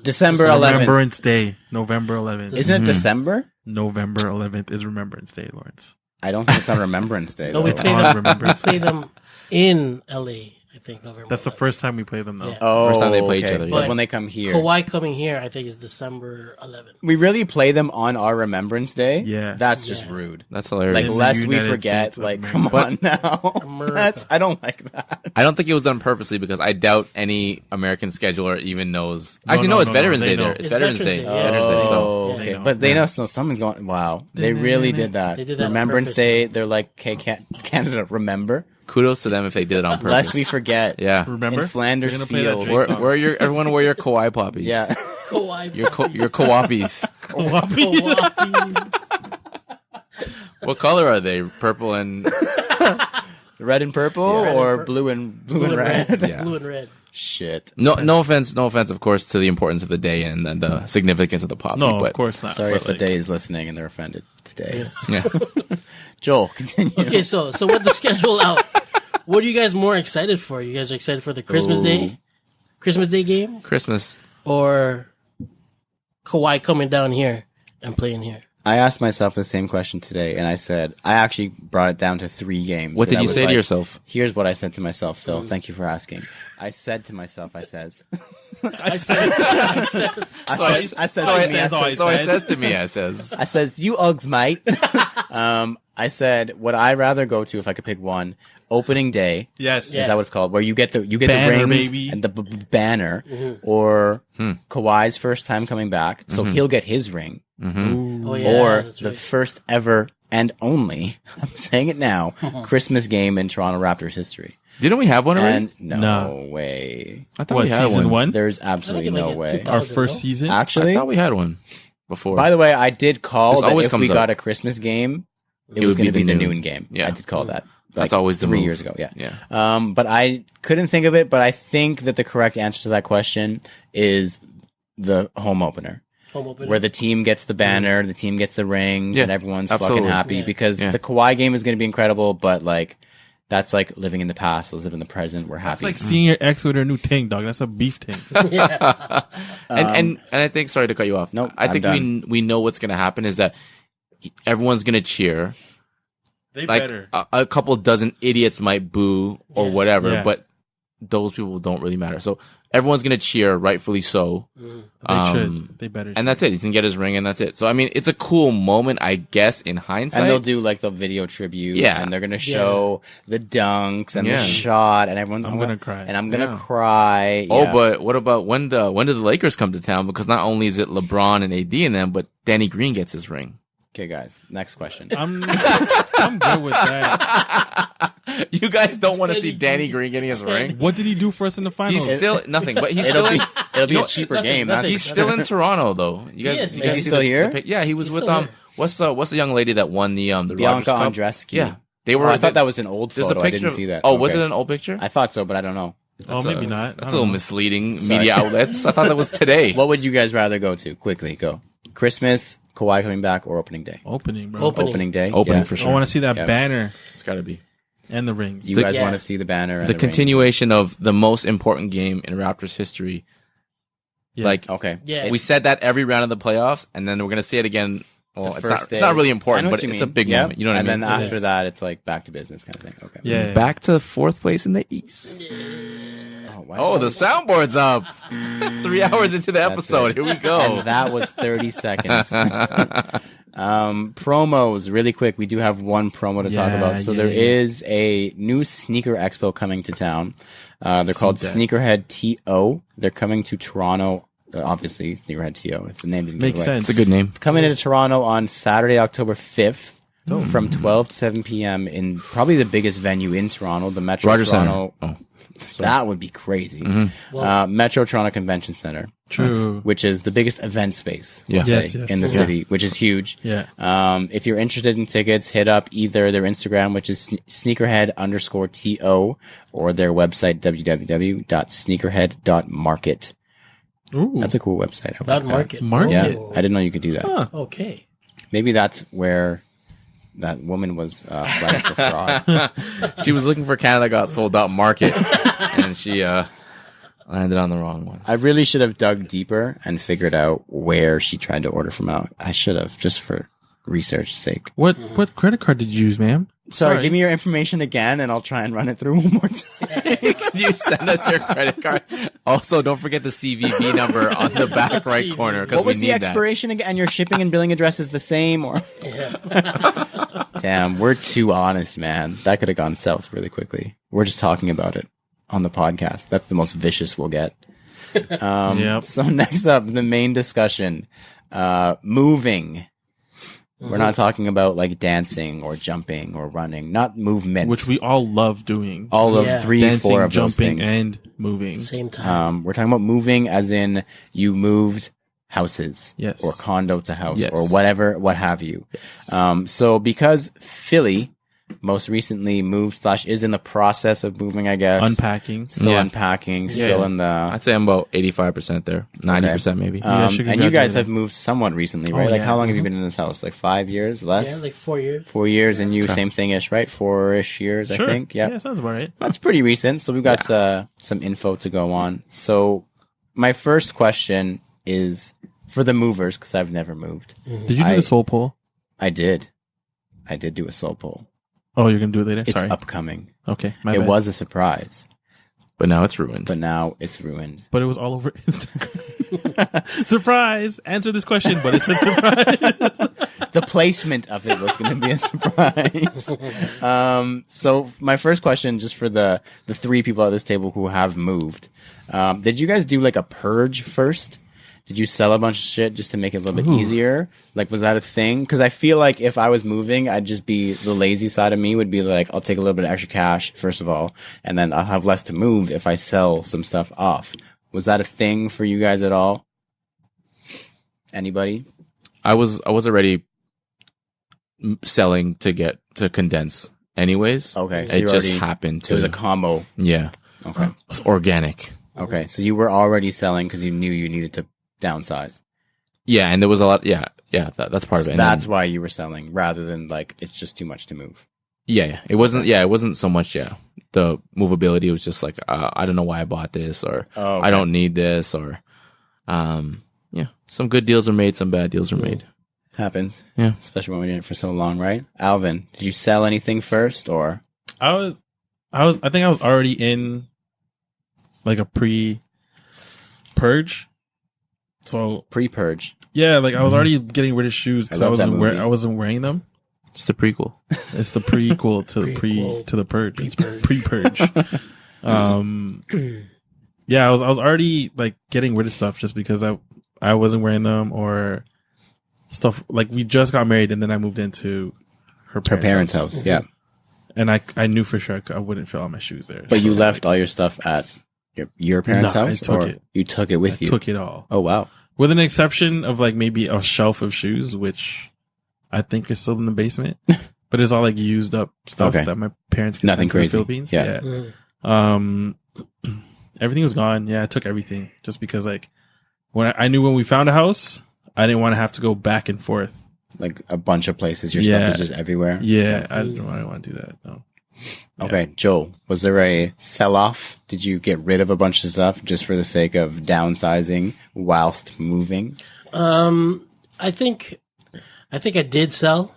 December 11th. Remembrance Day. November 11th. Isn't it December? November 11th is Remembrance Day, Lawrence. I don't think it's on Remembrance Day. No, we though. play Oh, them. Remembrance We play them in LA. I think November. That's the first time we play them, though. Yeah. Oh, First time they play each okay. other, yeah. Like But when they come here. Kawhi coming here. I think is December 11th. We really play them on our Remembrance Day? Yeah. That's just Yeah. rude. That's hilarious. Like, In the lest we United forget, States of like, America. come on now. America. I don't like that. I don't think it was done purposely because I doubt any American scheduler even knows. Actually, no, no, it's no, Veterans they Day know. there. It's Veterans Day. yeah. Veterans Day. So Oh, Yeah. okay. They know. But they Yeah. know, so something's going, wow. They really did that. They did that on Remembrance purpose. Day, they're like, okay, Canada, remember? kudos to them if they did it on purpose. Lest we forget. Yeah. Remember? In Flanders We're gonna play that Field. Drake song. Wear your everyone wear your Kawhi poppies. Yeah. Kawhi. Your Kawapis. Kawhi. What color are they? Purple and Red and purple Red and or pur- blue and red? Yeah. Blue and red. Shit. no offense, of course, to the importance of the day and the significance of the poppy. No, but of course not. Sorry but if the like, day is listening and they're offended today. Yeah. Joel, continue. Okay, so with the schedule out, what are you guys more excited for? You guys are excited for the Christmas Day game, Christmas. or Kawhi coming down here and playing here? I asked myself the same question today, and I said, I actually brought it down to 3 games. What And did I you was say to like, yourself? Here's what I said to myself, Phil. Thank you for asking. I said to myself, I says, I said, I says, you Uggs, mate. I said, would I rather go to, if I could pick one, opening day. yes. Is that what it's called? Where you get the Banner, rings baby. and the banner, or Kawhi's first time coming back, so he'll get his ring, Oh yeah, or that's the right. first ever and only, I'm saying it now, Christmas game in Toronto Raptors history. Didn't we have one already? And no No. way. I thought What, we had season one? There's absolutely I think no like way. in 2000. Our first season? I Actually, thought we had one before. by the way, I did call This that always if we comes got up. a Christmas game, it It was would going to be be the the noon. noon game. Yeah. I did call that. That's always the 3 move. years ago. Yeah. Yeah. But I couldn't think of it. But I think that the correct answer to that question is the home opener, Home opener. where the team gets the banner, the team gets the rings, Yeah, and everyone's absolutely. fucking happy Yeah. because Yeah. the Kawhi game is going to be incredible. But like, that's like living in the past. Let's live in the present. We're happy. It's like seeing your ex with her new ting, dog. That's a beef ting. And I think, sorry to cut you off. Nope, I I'm think done. we know what's going to happen is that everyone's going to cheer. They Like better. a couple dozen idiots might boo or Yeah. whatever, Yeah. but those people don't really matter. So everyone's going to cheer, rightfully so. They should. They better. And that's it. He can get his ring, and that's it. So I mean, it's a cool moment, I guess, in hindsight. and they'll do like the video tribute, Yeah. and they're gonna show the dunks and Yeah. the shot, and everyone's I'm gonna cry. and I'm gonna Yeah. cry. Oh, Yeah. but what about when do the Lakers come to town? Because not only is it LeBron and AD in them, but Danny Green gets his ring. Okay, guys, next question. I'm good with that. You guys don't want to see Danny Green getting his ring? What did he do for us in the finals? He's still nothing, but he's It'll still be it'll be No, a cheaper nothing, game. nothing. he's still in Toronto though. You guys, He is, you man. guys Is he see still the here? pic? Yeah, he was He's with still here. what's the young lady that won the Rogers Bianca Cup? Andreescu. Yeah, they Oh, were. I thought that was an old There's photo. a I picture. didn't see that. Oh, was Okay. it an old picture? I thought so, but I don't know. Oh, maybe not. That's I a don't little know. misleading Sorry. media outlets. I thought that was today. What would you guys rather go to? Quickly, go. Christmas, Kawhi coming back or opening day? Opening, bro. Opening. Day. Opening Yeah. for I sure. want to see that Yeah. banner It's got to be. and the rings. You guys Yeah. want to see the banner and The ring? continuation of the most important game in Raptors history. Yeah. Like, Okay. Yeah. we said that every round of the playoffs, and then we're going to see it again. Well, The it's not, first it's not day. really I know important, what but you it's a mean. big Yep. moment. You know what and I mean? then after Yes. that, it's like back to business kind of thing. Okay. yeah. Back to 4th place in the East. Why Oh, the is soundboard's up. 3 hours into the That's episode. it. Here we that- go. And that was 30 seconds. Promos, really quick. We do have one promo to talk Yeah, about. So yeah, there yeah. is a new sneaker expo coming to town. They're called Seen Sneakerhead TO. They're coming to Toronto. Obviously, Sneakerhead TO. If the name didn't Makes give away. sense. It's a good name. Coming into Toronto on Saturday, October 5th. From 12 to 7 p.m. in probably the biggest venue in Toronto, the Metro Rogers Toronto. Center. That would be crazy. Metro Toronto Convention Center. True. Which is the biggest event space Yeah. we'll Yes, say, yes. in the Yeah. city, which is huge. Yeah. If you're interested in tickets, hit up either their Instagram, which is sneakerhead_TO, or their website, www.sneakerhead.market. Ooh. That's a cool website. I like That that. market. Market? Yeah, Oh, I didn't know you could do that. Huh. okay. Maybe that's where that woman was flagged for fraud. She was looking for Canada.sold.market, and she landed on the wrong one. I really should have dug deeper and figured out where she tried to order from out. I should have, just for research sake. What credit card did you use, ma'am? Sorry, give me your information again, and I'll try and run it through one more time. Can you send us your credit card? Also, don't forget the CVV number on the back right corner, because What we was need the expiration again? And your shipping and billing address is the same, or? Damn, we're too honest, man. That could have gone south really quickly. We're just talking about it on the podcast. That's the most vicious we'll get. Yep. So next up, the main discussion, moving. We're not talking about like dancing or jumping or running, not movement. Which we all love doing. all of Yeah. 3, Dancing, 4 of those jumping, things. and moving. Same time. We're talking about moving as in you moved houses Yes. or condo to house Yes. or whatever, what have you. So because Philly most recently moved / is in the process of moving, I guess. Unpacking. Still Yeah. unpacking, still Yeah. in the... I'd say I'm about 85% there, 90% maybe. guys should and you guys congratulate have them. moved somewhat recently, right? Oh, Like yeah. how long have you been in this house? Like 5 years? Less? Yeah, like 4 years. 4 years, and you same thing-ish, right? 4-ish years, Sure. I think. Yep. Yeah, sounds about right. That's pretty recent. So we've got some info to go on. So my first question is for the movers, because I've never moved. Did you do I- the soul pull? I did do a soul pull. Oh, you're going to do it later? It's Sorry. upcoming. Okay. My It bad. was a surprise, But now it's ruined. but now it's ruined. But it was all over Instagram. Surprise! Answer this question, but it's a surprise. The placement of it was going to be a surprise. So my first question, just for the 3 people at this table who have moved, did you guys do like a purge first? Did you sell a bunch of shit just to make it a little bit easier? Like, was that a thing? Because I feel like if I was moving, I'd just be, the lazy side of me would be like, I'll take a little bit of extra cash, first of all, and then I'll have less to move if I sell some stuff off. Was that a thing for you guys at all? Anybody? I was already selling to condense anyways. Okay. So It you just already- happened It to. was a combo. Yeah. Okay. It's organic. Okay. So you were already selling because you knew you needed to downsize. Yeah, and there was a lot. Yeah, that's part of it. And That's then- why you were selling rather than like, it's just too much to move. yeah. It wasn't. Yeah, it wasn't so much. Yeah, the movability was just like I don't know why I bought this, or Oh, okay. I don't need this, or yeah. Some good deals are made, some bad deals are made. Happens. Yeah. Especially when we did it for so long, right? Alvin, did you sell anything first or? I think I was already in like a pre-purge. So Pre-purge. yeah, like I was already getting rid of shoes because I I love that wasn't movie. I wasn't wearing them. It's the prequel. It's the prequel to the Prequel. to the purge. It's Pre-purge. pre-purge. Yeah, I was already like getting rid of stuff just because I wasn't wearing them or stuff like we just got married and then I moved into her Her parents' house. Yeah. and I knew for sure I wouldn't fit all my shoes there. But you left all your stuff at your parents' No, I house? took or it. You took it with I you? took it all. Oh, wow. With an exception of like maybe a shelf of shoes, which I think is still in the basement, but it's all like used up stuff Okay. that my parents Nothing send to the crazy. Philippines. Yeah. Mm. Everything was gone. Yeah, I took everything just because like when I knew when we found a house, I didn't want to have to go back and forth. Like a bunch of places. Your stuff is just everywhere. Yeah, I didn't want to do that. No. Yeah. Okay, Joel, was there a sell-off? Did you get rid of a bunch of stuff just for the sake of downsizing whilst moving? I think I did sell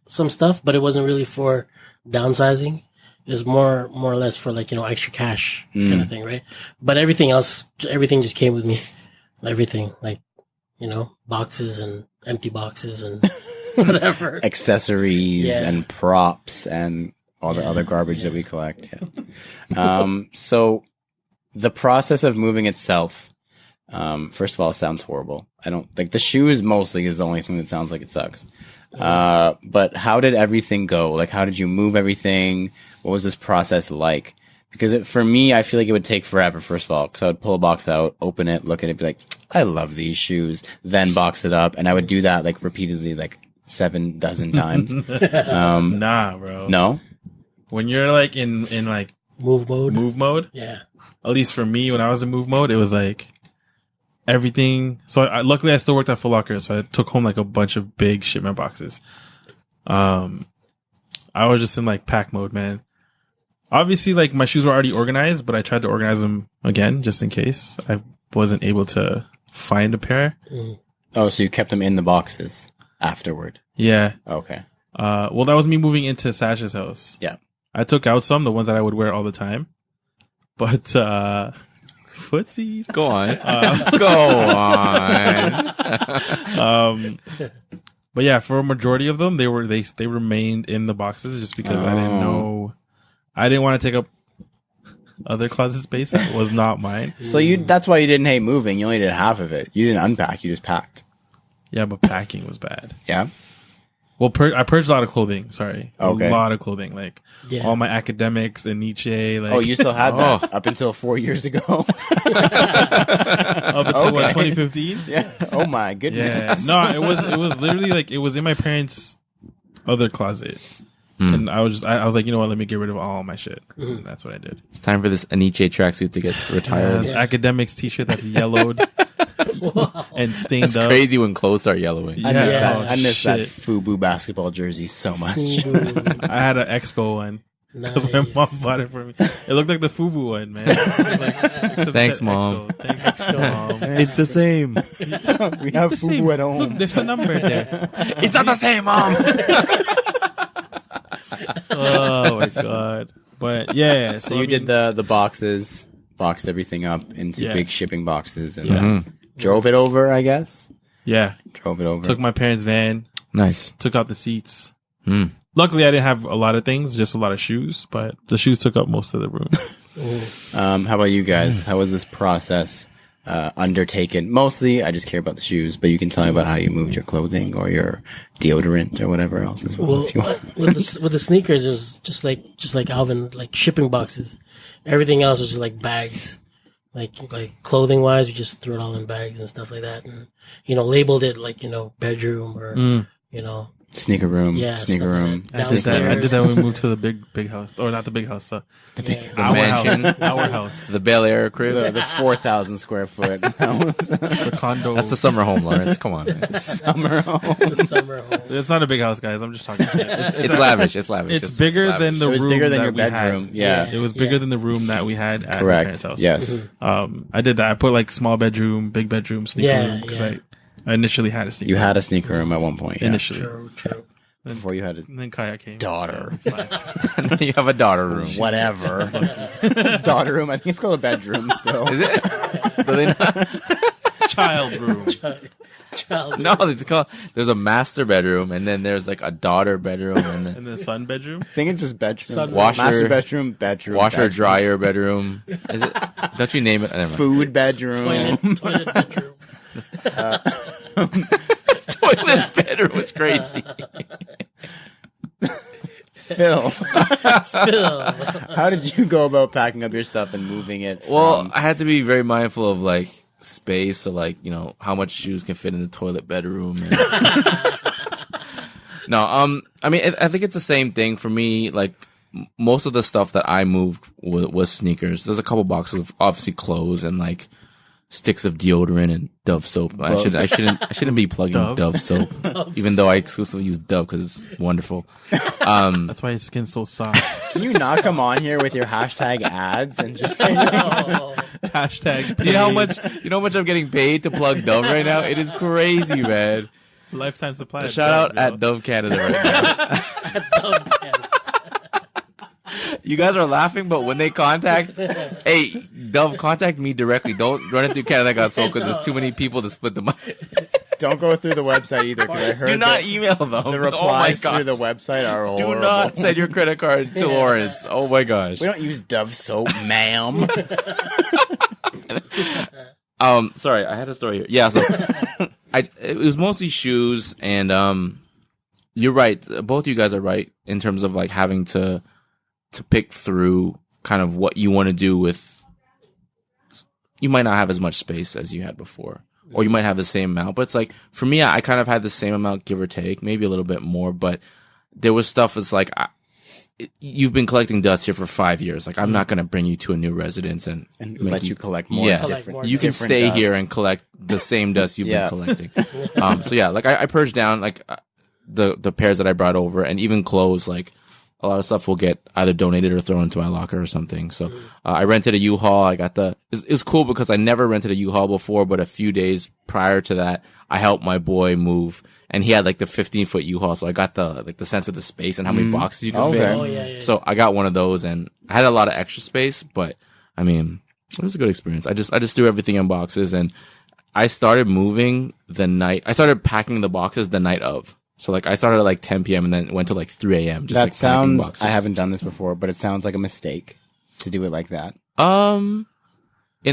some stuff, but it wasn't really for downsizing. It was more or less for like, extra cash kind of thing, right? But everything just came with me. Everything, like, boxes and empty boxes and whatever. Accessories and props and all the other garbage that we collect. Yeah. So the process of moving itself, first of all, sounds horrible. I don't think the shoes mostly is the only thing that sounds like it sucks. But how did everything go? Like, how did you move everything? What was this process like? Because for me, I feel like it would take forever, first of all, because I would pull a box out, open it, look at it, be like, I love these shoes, then box it up. And I would do that like repeatedly, like 7 dozen times. Nah, bro. No? When you're like in like move mode. Yeah. At least for me, when I was in move mode, it was like everything. So luckily I still worked at Foot Locker, so I took home like a bunch of big shipment boxes. I was just in like pack mode, man. Obviously, like my shoes were already organized, but I tried to organize them again just in case I wasn't able to find a pair. Oh, so you kept them in the boxes afterward? Yeah. Okay. Well, that was me moving into Sash's house. Yeah. I took out the ones that I would wear all the time, but footsies. Go on. Go on. But yeah, for a majority of them, they remained in the boxes just because I didn't know. I didn't want to take up other closet space that was not mine. So that's why you didn't hate moving. You only did half of it. You didn't unpack. You just packed. Yeah, but packing was bad. Yeah. Well, I purged a lot of clothing. Sorry. Okay. A lot of clothing. Like all my academics and Nietzsche. Like, oh, you still had that up until 4 years ago? Up until what, 2015? Yeah. Oh my goodness. Yeah. No, it was literally like, it was in my parents' other closet. And I was like, you know what? Let me get rid of all my shit. And that's what I did. It's time for this Aniche tracksuit to get retired. Academics t-shirt that's yellowed and stained That's up. crazy when clothes start yellowing. I missed that. Oh, I missed that shit. FUBU basketball jersey so much. I had an Exco one. Because my mom bought it for me. It looked like the FUBU one, man. Thanks, Mom. Thanks, Mom. It's the same. We have FUBU at home. Look, there's a number there. It's not the same, Mom. Oh my god! But yeah, So you did the boxes, boxed everything up into big shipping boxes, and drove it over. I guess. Yeah, Drove it over. took my parents' van, Nice. took out the seats. Luckily, I didn't have a lot of things, just a lot of shoes. But the shoes took up most of the room. How about you guys? How was this process undertaken? Mostly, I just care about the shoes, but you can tell me about how you moved your clothing or your deodorant or whatever else as well. Well, If you want. with the sneakers, it was just like Alvin, like shipping boxes. Everything else was just like bags, like clothing wise, we just threw it all in bags and stuff like that, and labeled it like bedroom or Sneaker room, yeah, sneaker stuff like room. that. I did that when we moved to the big house, or not the big house, The our mansion. house, our house, The Bel Air crib. The 4,000 square foot the condo. That's the summer home, Lawrence. Come on. Man. summer home. The summer home. It's not a big house, guys. I'm just talking shit. It's lavish. It's lavish. It's bigger than the It was room bigger than that your we bedroom. had. Yeah. It was bigger than the room that we had at my parents' Correct. house. Yes. I did that. I put like small bedroom, big bedroom, sneaker room because I initially had a sneaker. You had a sneaker room at one point. Yeah. initially, True. Before you had a and then Kaya came. daughter. So it's fine. You have a daughter room. Whatever. Daughter room. I think it's called a bedroom still. Is it? Do they not? Child room. Child. No, it's called. There's a master bedroom, and then there's like a daughter bedroom, and then And the son bedroom. I think it's just bedroom. Sun- Washer- Master bedroom, bedroom. washer bedroom. dryer bedroom. Is it? Don't you name it? Never mind. Food bedroom. Toilet bedroom. Toilet bedroom was crazy. Phil, Phil. how did you go about packing up your stuff and moving it? Well, from- I had to be very mindful of like space, so like how much shoes can fit in the toilet bedroom. And no, I mean, I think it's the same thing for me. Like most of the stuff that I moved was sneakers. There's a couple boxes of obviously clothes and like sticks of deodorant and Dove soap. I shouldn't be plugging Dove soap, even though I exclusively use Dove because it's wonderful. That's why his skin's so soft. Can you not come on here with your hashtag ads and just say Hashtag. Do you know how much I'm getting paid to plug Dove right now? It is crazy, man. Lifetime supply. Shout out at Dove Canada right now. You guys are laughing, but when they contact Dove, contact me directly. Don't run it through Canada Got Sold because there's too many people to split the money. Don't go through the website either. Cause I heard Do not email them. the replies through the website are horrible. Do not send your credit card to Lawrence. Oh my gosh. We don't use Dove soap, ma'am. Sorry, I had a story here. Yeah, so it was mostly shoes, and you're right. Both of you guys are right in terms of like having to pick through kind of what you want to do with. You might not have as much space as you had before, or you might have the same amount. But it's like for me, I kind of had the same amount, give or take, maybe a little bit more. But there was stuff that's like. You've been collecting dust here for 5 years. Like, I'm not going to bring you to a new residence and let you collect more. Yeah, different, you can different stay dust. here and collect the same dust you've been collecting. So yeah, like I purged down like the pairs that I brought over, and even clothes. Like a lot of stuff will get either donated or thrown into my locker or something. So I rented a U-Haul. I got it was cool because I never rented a U-Haul before, but a few days prior to that, I helped my boy move. And he had like the 15-foot U-Haul, so I got the sense of the space and how many boxes you can fit. Oh, yeah. So I got one of those, and I had a lot of extra space, but I mean, it was a good experience. I just threw everything in boxes, and I started moving I started packing the boxes the night of. So like I started at like 10 p.m. and then went to like 3 a.m. Just that like packing sounds. boxes. I haven't done this before, but it sounds like a mistake to do it like that. In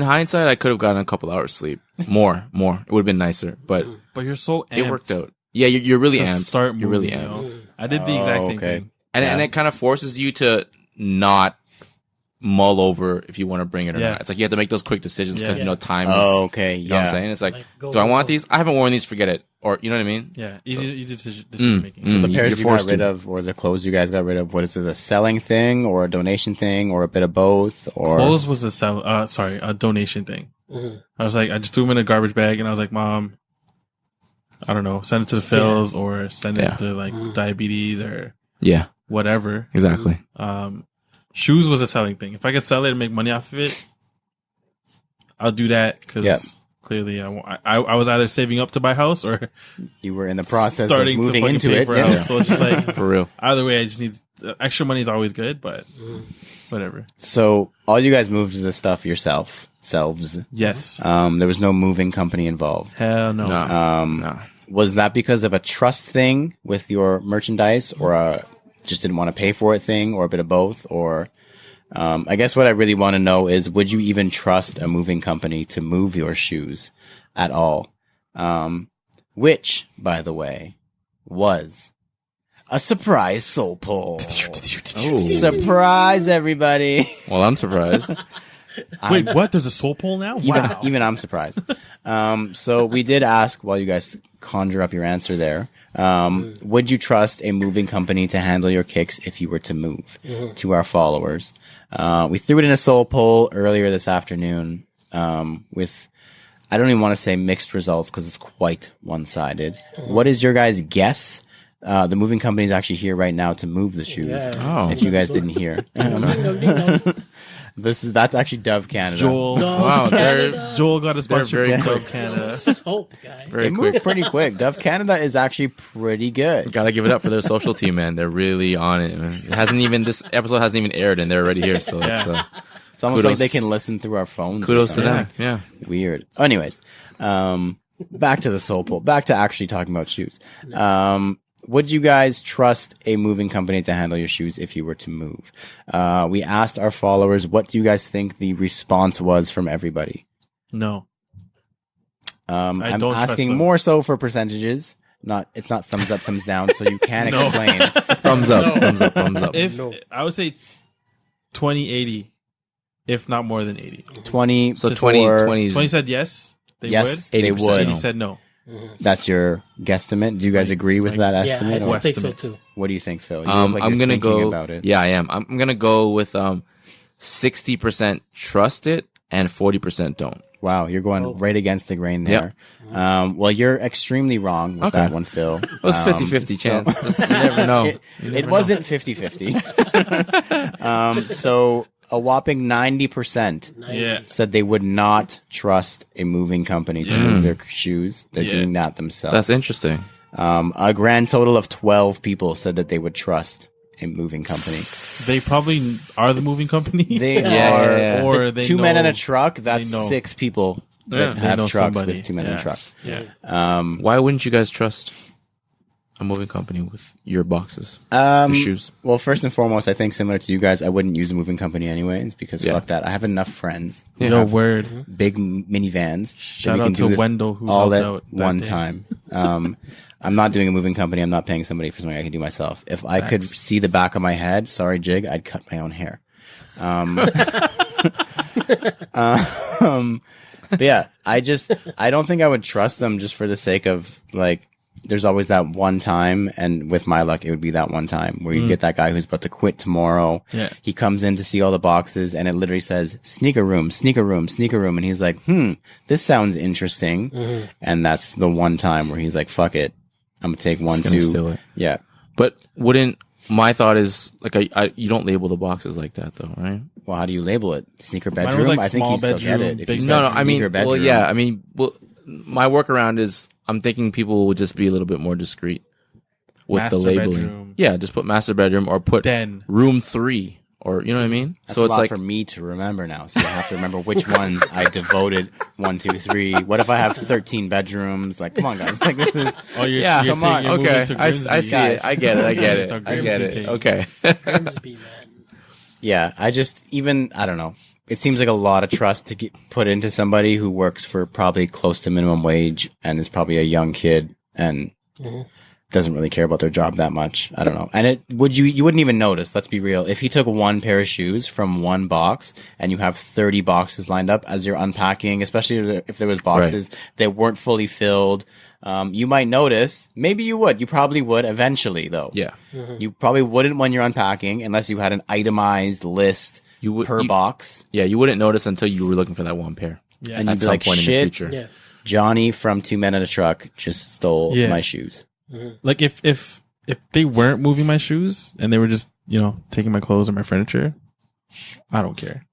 hindsight, I could have gotten a couple hours sleep. More. It would have been nicer, but But you're so amped. it worked out. Yeah, you're really to amped. Start moving, You're really you amped. know? I did the exact same okay. thing. And it kind of forces you to not mull over if you want to bring it or Yeah. not. It's like you have to make those quick decisions because time is. Oh, okay. You know what I'm Yeah. saying? It's like, go, do I go, want go. these? I haven't worn these. Forget it. Or you know what I mean? Yeah, easy decision making. So the Mm, pairs you're you got forced rid to. of, or the clothes you guys got rid of, what is it? A selling thing, or a donation thing, or a bit of both? Or Clothes was a donation thing. I was like, I just threw them in a garbage bag, and I was like, Mom, I don't know, send it to the Phils or send it to like diabetes or Yeah, whatever. exactly. Shoes was a selling thing. If I could sell it and make money off of it, I'll do that because clearly I was either saving up to buy a house or you were in the process starting of moving to fucking into pay it. for a Yeah. house. So it's just like For real. either way, I just need extra money is always good, but whatever. So all you guys moved the stuff selves. Yes. There was no moving company involved. Hell no. No. Was that because of a trust thing with your merchandise, or a just didn't want to pay for it thing, or a bit of both? Or I guess what I really want to know is, would you even trust a moving company to move your shoes at all? Which, by the way, was a surprise soul pull. Surprise, everybody. Well, I'm surprised. Wait, what? There's a soul pole now? Wow. Even I'm surprised. So we did ask, while you guys conjure up your answer there, would you trust a moving company to handle your kicks if you were to move? To our followers. We threw it in a soul poll earlier this afternoon with, I don't even want to say mixed results because it's quite one-sided. What is your guys' guess? The moving company is actually here right now to move the shoes. Oh. If you guys didn't hear. That's actually Dove Canada. Joel got a sponsor very from quick. Dove Canada. Soap guy. They Very move quick. pretty quick. Dove Canada is actually pretty good. Gotta give it up for their social team, man. They're really on it, man. This episode hasn't even aired and they're already here. So it's, It's almost kudos. like they can listen through our phones. or kudos to something. them. Yeah. Weird. Anyways, back to the soul pull. Back to actually talking about shoes. Would you guys trust a moving company to handle your shoes if you were to move? We asked our followers, what do you guys think the response was from everybody? No. I'm don't trust asking them. more so for percentages. It's not thumbs up, thumbs down, so you can explain. Thumbs up. Thumbs up. Thumbs up. If I would say 20-80, if not more than 80. 20. So for- 20 20 said yes, they Yes, would. they 80% would. 80 said no. That's your guestimate. Do you guys agree with that Yeah, estimate? I or think so estimates. too. what do you think, Phil? You I'm look like you're gonna thinking go. about it. Yeah, I am. I'm gonna go with 60% trust it and 40% don't. Wow, you're going right against the grain there. Well, you're extremely wrong with that one, Phil. It was 50-50 chance. You never know. It wasn't 50-50. So a whopping 90% said they would not trust a moving company to move their shoes. They're doing that themselves. That's interesting. A grand total of 12 people said that they would trust a moving company. They probably are the moving company. They are. Or they two know, men in a truck. That's know. 6 people that They have know trucks somebody. with 2 men in a truck. Yeah. Why wouldn't you guys trust a moving company with your boxes, your shoes? Well, first and foremost, I think similar to you guys, I wouldn't use a moving company anyways because fuck that. I have enough friends. who No have word. Big minivans. Shout that we out can to do this Wendell who all helped at out that one day. time. I'm not doing a moving company. I'm not paying somebody for something I can do myself. If I could see the back of my head, sorry, Jig, I'd cut my own hair. But yeah, I don't think I would trust them just for the sake of like, there's always that one time, and with my luck, it would be that one time where you get that guy who's about to quit tomorrow. Yeah. He comes in to see all the boxes, and it literally says sneaker room, sneaker room, sneaker room, and he's like, this sounds interesting. And that's the one time where he's like, fuck it, I'm gonna take one, Just gonna two. steal it. Yeah. But my thought is like you don't label the boxes like that though, right? Well, how do you label it? Sneaker was bedroom? like I think small you still get bedroom, it. If big you bedroom. said sneaker bedroom. My workaround is I'm thinking people would just be a little bit more discreet with Master the labeling. bedroom. Yeah, just put master bedroom or put Den. room 3 or you know what I mean? That's So a it's lot like for me to remember now. So I have to remember which ones I devoted 1, 2, 3. What if I have 13 bedrooms? Like, come on, guys. Like, this is. Oh, you're yeah, you're come saying on. you're moving Okay, to I Grimsby. see it. I get it. I get it. It's our I get Grimsby it. cake. Okay. Grimsby, man. Yeah, I don't know. It seems like a lot of trust to get put into somebody who works for probably close to minimum wage and is probably a young kid and doesn't really care about their job that much. I don't know. And you wouldn't even notice, let's be real. If he took one pair of shoes from one box and you have 30 boxes lined up as you're unpacking, especially if there was boxes that weren't fully filled, you might notice. Maybe you would. You probably would eventually, though. Yeah. You probably wouldn't when you're unpacking unless you had an itemized list per box. Yeah, you wouldn't notice until you were looking for that one pair. Yeah. And At you'd be some like, point in the shit, future. Yeah. Johnny from 2 Men in a Truck just stole my shoes. Like if they weren't moving my shoes and they were just, taking my clothes and my furniture, I don't care.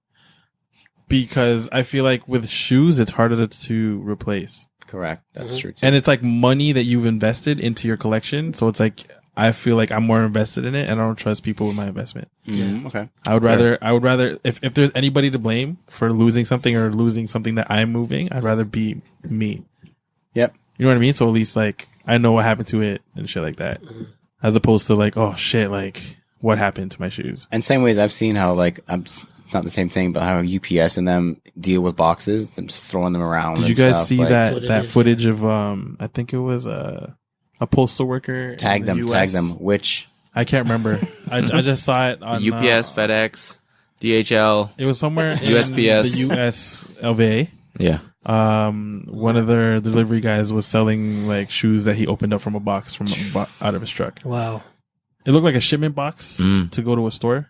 Because I feel like with shoes, it's harder to replace. Correct. That's true, too. And it's like money that you've invested into your collection. So it's like, I feel like I'm more invested in it and I don't trust people with my investment. Okay. I would rather, if there's anybody to blame for losing something or losing something that I'm moving, I'd rather be me. Yep. You know what I mean? So at least like, I know what happened to it and shit like that. As opposed to like, oh shit, like what happened to my shoes? And same ways I've seen how it's not the same thing, but how UPS and them deal with boxes, them just throwing them around. Did and you guys stuff. see Like, that footage of, I think it was a postal worker. Tag in the them, US? which I can't remember. I just saw it on UPS, FedEx, DHL. It was somewhere in USPS. the US of A. Yeah. One of their delivery guys was selling like shoes that he opened up from a box out of his truck. Wow. It looked like a shipment box to go to a store.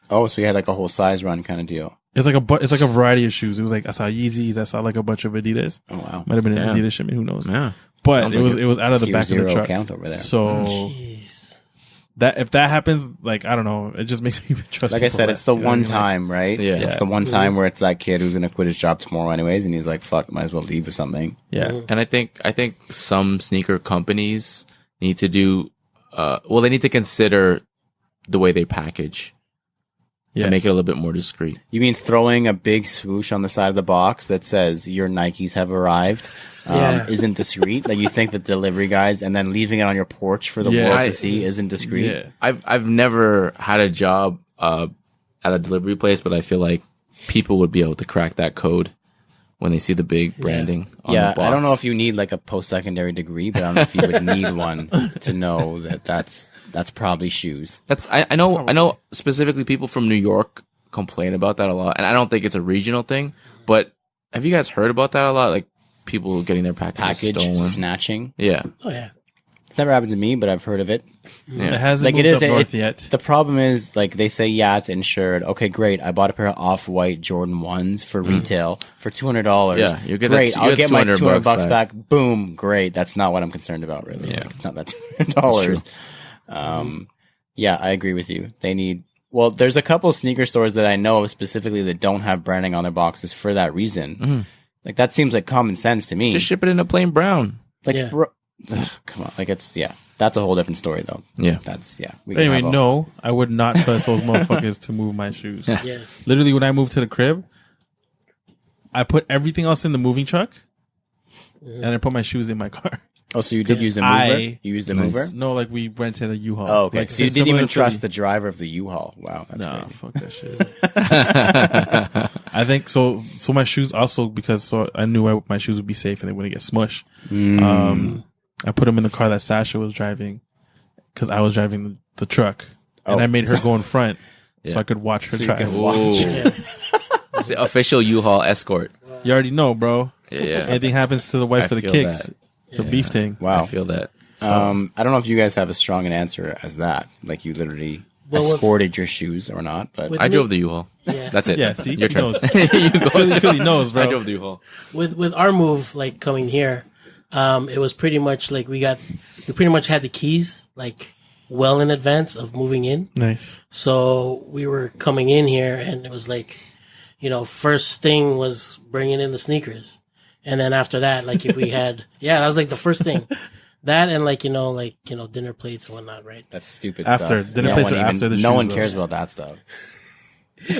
so you had like a whole size run kind of deal. It's like a variety of shoes. It was like I saw Yeezys, I saw like a bunch of Adidas. Oh wow. Might have been an Damn. Adidas shipment, who knows? Yeah. But Sounds it was out of the Tier back of the 0 truck. account over there. So Jeez. that if that happens, like I don't know, it just makes me even trust. Like I people said, less, it's the you know what I one mean? Like, time, right? Yeah. It's the one time where it's that kid who's gonna quit his job tomorrow anyways, and he's like, "Fuck, might as well leave with something." yeah. And I think some sneaker companies need to do they need to consider the way they package. Yeah. And make it a little bit more discreet. You mean throwing a big swoosh on the side of the box that says "Your Nikes have arrived" Yeah. isn't discreet? Like you think the delivery guys, and then leaving it on your porch for the Yeah. world to see isn't discreet? Yeah. I've never had a job at a delivery place, but I feel like people would be able to crack that code when they see the big branding on the Yeah, box. I don't know if you need like a post-secondary degree, but I don't know if you would need one to know that that's probably shoes. I know specifically people from New York complain about that a lot, and I don't think it's a regional thing, but have you guys heard about that a lot? Like people getting their packages Package stolen? snatching. Yeah. Oh yeah. It's never happened to me, but I've heard of it. It hasn't Like, moved it is up north it, yet. The problem is, like, they say, yeah, it's insured. Okay, great. I bought a pair of off-white Jordan 1s for retail for $200. Yeah, you get great. that- I'll you get get my 200 $200 bucks back. Boom. Great. That's not what I'm concerned about, really. Yeah. Like, it's not that $200. Yeah, I agree with you. They need. Well, there's a couple sneaker stores that I know of specifically that don't have branding on their boxes for that reason. Like, that seems like common sense to me. Just ship it in a plain brown. Like, Yeah. come on. Like, it's, yeah. That's a whole different story, though. Yeah. That's, yeah. We can Anyway, have a- no, I would not trust those motherfuckers to move my shoes. Yeah. Literally, when I moved to the crib, I put everything else in the moving truck, and I put my shoes in my car. Oh, so you did use a mover? I- You used a Nice. mover? No, like we rented a U-Haul. Oh, okay. Like, So you didn't similar even to trust the- the driver of the U-Haul. Wow, that's No, crazy. fuck that shit. I think so. So my shoes also, because I knew my shoes would be safe and they wouldn't get smushed. I put them in the car that Sasha was driving because I was driving the truck, and Oh. I made her go in front so Yeah. I could watch her So you drive. can You, watch. Yeah. It's the official U-Haul escort. already know, bro. Yeah. Anything happens to the wife I of the feel kicks, that. it's a beef thing. Wow. I feel that. I don't know if you guys have as strong an answer as that. Like, you literally Well, with- escorted your shoes or not, but With I me- drove the U-Haul. Yeah. That's it. Yeah, see, Your he turn. knows. You go. Philly knows, bro. I drove the U-Haul. With our move, like coming here, it was pretty much like we pretty much had the keys like well in advance of moving in. Nice. So we were coming in here, and it was like, first thing was bringing in the sneakers, and then after that, like if we had, that was like the first thing. That and dinner plates and whatnot, right? that's stupid After. stuff. Dinner No plates one are after the No shoes, one though. cares about that stuff.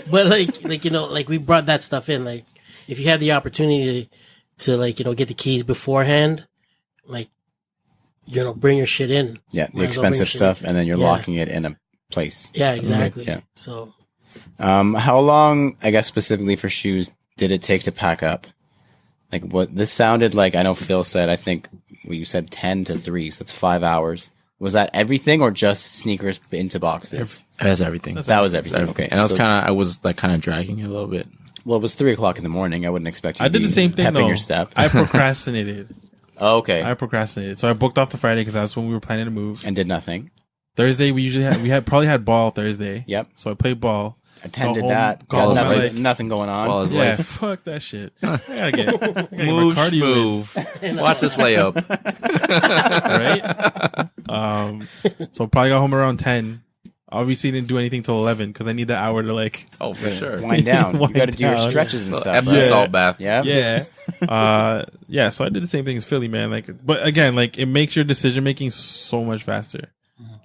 But like we brought that stuff in. Like if you had the opportunity to get the keys beforehand, like bring your shit in. Yeah, the Might as well bring expensive shit stuff, in. and then you're Yeah. locking it in a place. Yeah, exactly. Yeah. So How long, I guess specifically for shoes, did it take to pack up? Like, what this sounded like, I know Phil said, I think you said 10 to 3, so that's 5 hours. Was that everything or just sneakers into boxes? That's everything. That was everything. Okay. And I was So- kind of dragging it a little bit. Well, it was 3:00 in the morning. I wouldn't expect you I to did be the same thing pepping though. your step. I procrastinated. Oh, okay. I procrastinated. So I booked off the Friday because that's when we were planning to move. And did nothing. Thursday we had probably had ball Thursday. Yep. So I played ball. Attended home, that. go Got home nothing, at, like- nothing going on. Ball is Yeah, life. fuck that shit. I gotta get my Move, cardio move. Watch this layup. in, right? So probably got home around 10. Obviously didn't do anything till 11 because I need that hour to like. Oh, for sure. Wind down. Wind You got to do your down. stretches and stuff. Epsom right? salt bath. Yeah. Yeah. So I did the same thing as Philly, man. Like, but again, like it makes your decision making so much faster.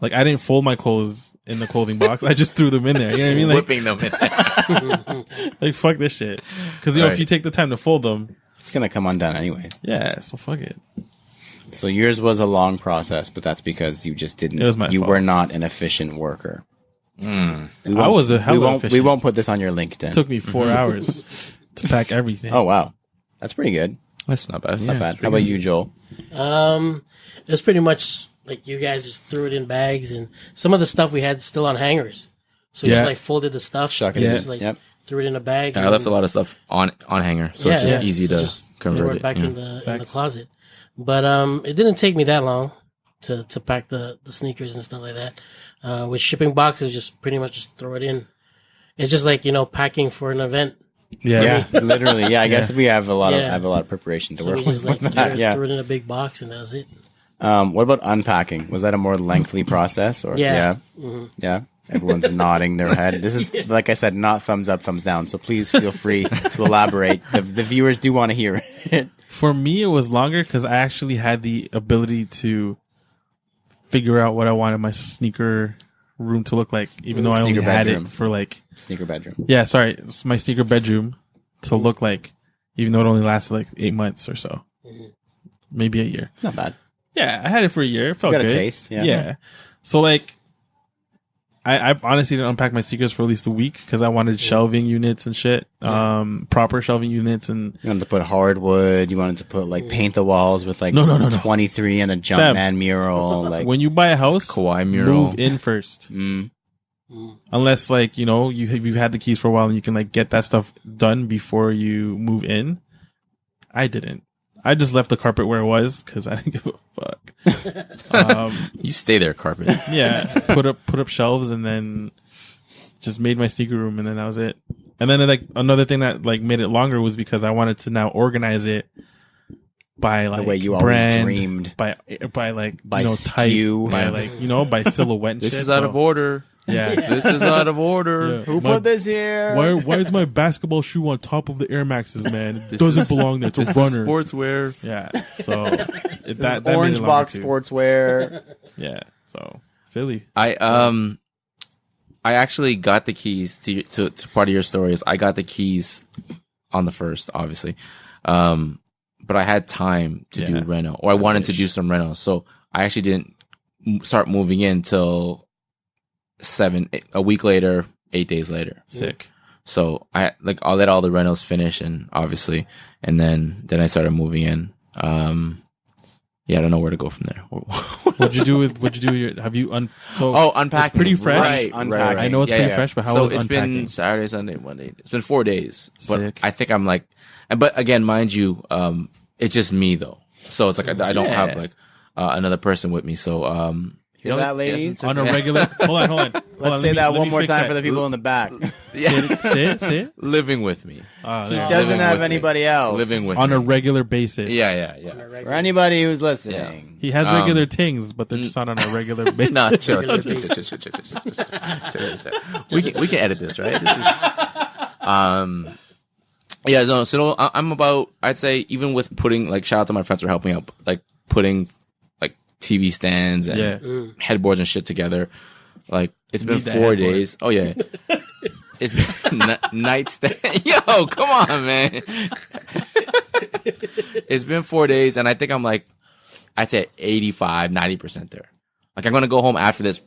Like I didn't fold my clothes in the clothing box. I just threw them in there. You know what I mean? Like, Whipping them in there. like fuck this shit. Because if Right. you take the time to fold them, It's gonna come undone anyway. yeah. So fuck it. So yours was a long process, but that's because you just didn't. It was my you fault. were not an efficient worker. I was a hella efficient. We won't put this on your LinkedIn. It took me 4 hours to pack everything. Oh wow, that's pretty good. That's not bad. Not bad. How about you, Joel? it was pretty much like you guys just threw it in bags, and some of the stuff we had still on hangers. So we Yeah. just like folded the stuff, Shuck it Yeah. in. just like Yep. threw it in a bag. I left a lot of stuff on hanger, so it's just easy so to just convert throw it. it back yeah. in the Facts. closet. But it didn't take me that long to pack the sneakers and stuff like that. With shipping boxes, just pretty much just throw it in. It's just like packing for an event. Yeah. Yeah, literally. Yeah, I guess we have a lot of Yeah. I have a lot of preparation to So work we just with like that. Yeah. threw it in a big box, and that was it. What about unpacking? Was that a more lengthy process? Or Yeah. yeah. Everyone's nodding their head. This is, like I said, not thumbs up, thumbs down. So please feel free to elaborate. The viewers do want to hear it. For me, it was longer because I actually had the ability to figure out what I wanted my sneaker room to look like, even though I only Sneaker had bedroom. it for like, Sneaker bedroom. yeah, sorry, it's my sneaker bedroom to look like, even though it only lasted like 8 months or so, maybe a year. Not bad. Yeah, I had it for a year. It felt Got a good. taste, yeah. Yeah. So like, I honestly didn't unpack my sneakers for at least a week because I wanted shelving units and shit, proper shelving units and You wanted to put hardwood. You wanted to put like paint the walls with like No. 23 and a Jumpman mural. Like when you buy a house, Kawhi mural. move in first. mm, Unless like you've had the keys for a while and you can like get that stuff done before you move in. I didn't. I just left the carpet where it was because I didn't give a fuck. You stay there, carpet. Yeah, put up shelves and then just made my sneaker room, and then that was it. And then like another thing that like made it longer was because I wanted to now organize it by like The way you brand, always dreamed. by like By type, SKU. by Yeah. like by silhouette. And This shit, is out so- of order. Yeah. This is out of order. Yeah. Who My- put this here? Why is my basketball shoe on top of the Air Maxes, man? It This doesn't is- belong there. It's a This is runner. sportswear. Yeah. So This is orange box sportswear. Yeah. So Philly. I actually got the keys to part of your stories. I got the keys on the first, obviously. But I had time to do reno, or I wanted to do some reno. So I actually didn't start moving in till a week later, 8 days later. Sick. So I'll let all the renos finish, and obviously, and then I started moving in. Yeah, I don't know where to go from there. What'd you do with your? Have you unpacking. It's pretty fresh. Right, Unpacking. I know it's pretty fresh, but how so was it's unpacking? been Saturday, Sunday, Monday. It's been 4 days, but Sick. I think I'm like, but again, mind you, it's just me though. So it's like I don't have like another person with me. So Hear that, ladies? On a regular. Hold on. Let's say that one more time for the people in the back. yeah, Say it. living with me. He doesn't have anybody else. Living with On me. a regular basis. Yeah. For anybody who's listening. He has regular things, but they're just not on a regular basis. No, chill. We can edit this, right? This is, yeah, no. So I'm about. I'd say even with putting like shout out to my friends for helping out, like putting like TV stands and headboards and shit together. Like it's been Need the 4 headboard. days. Oh yeah, it's been nightstand. Yo, come on, man. It's been 4 days, and I think I'm like, I'd say 85, 90% there. Like I'm gonna go home after this.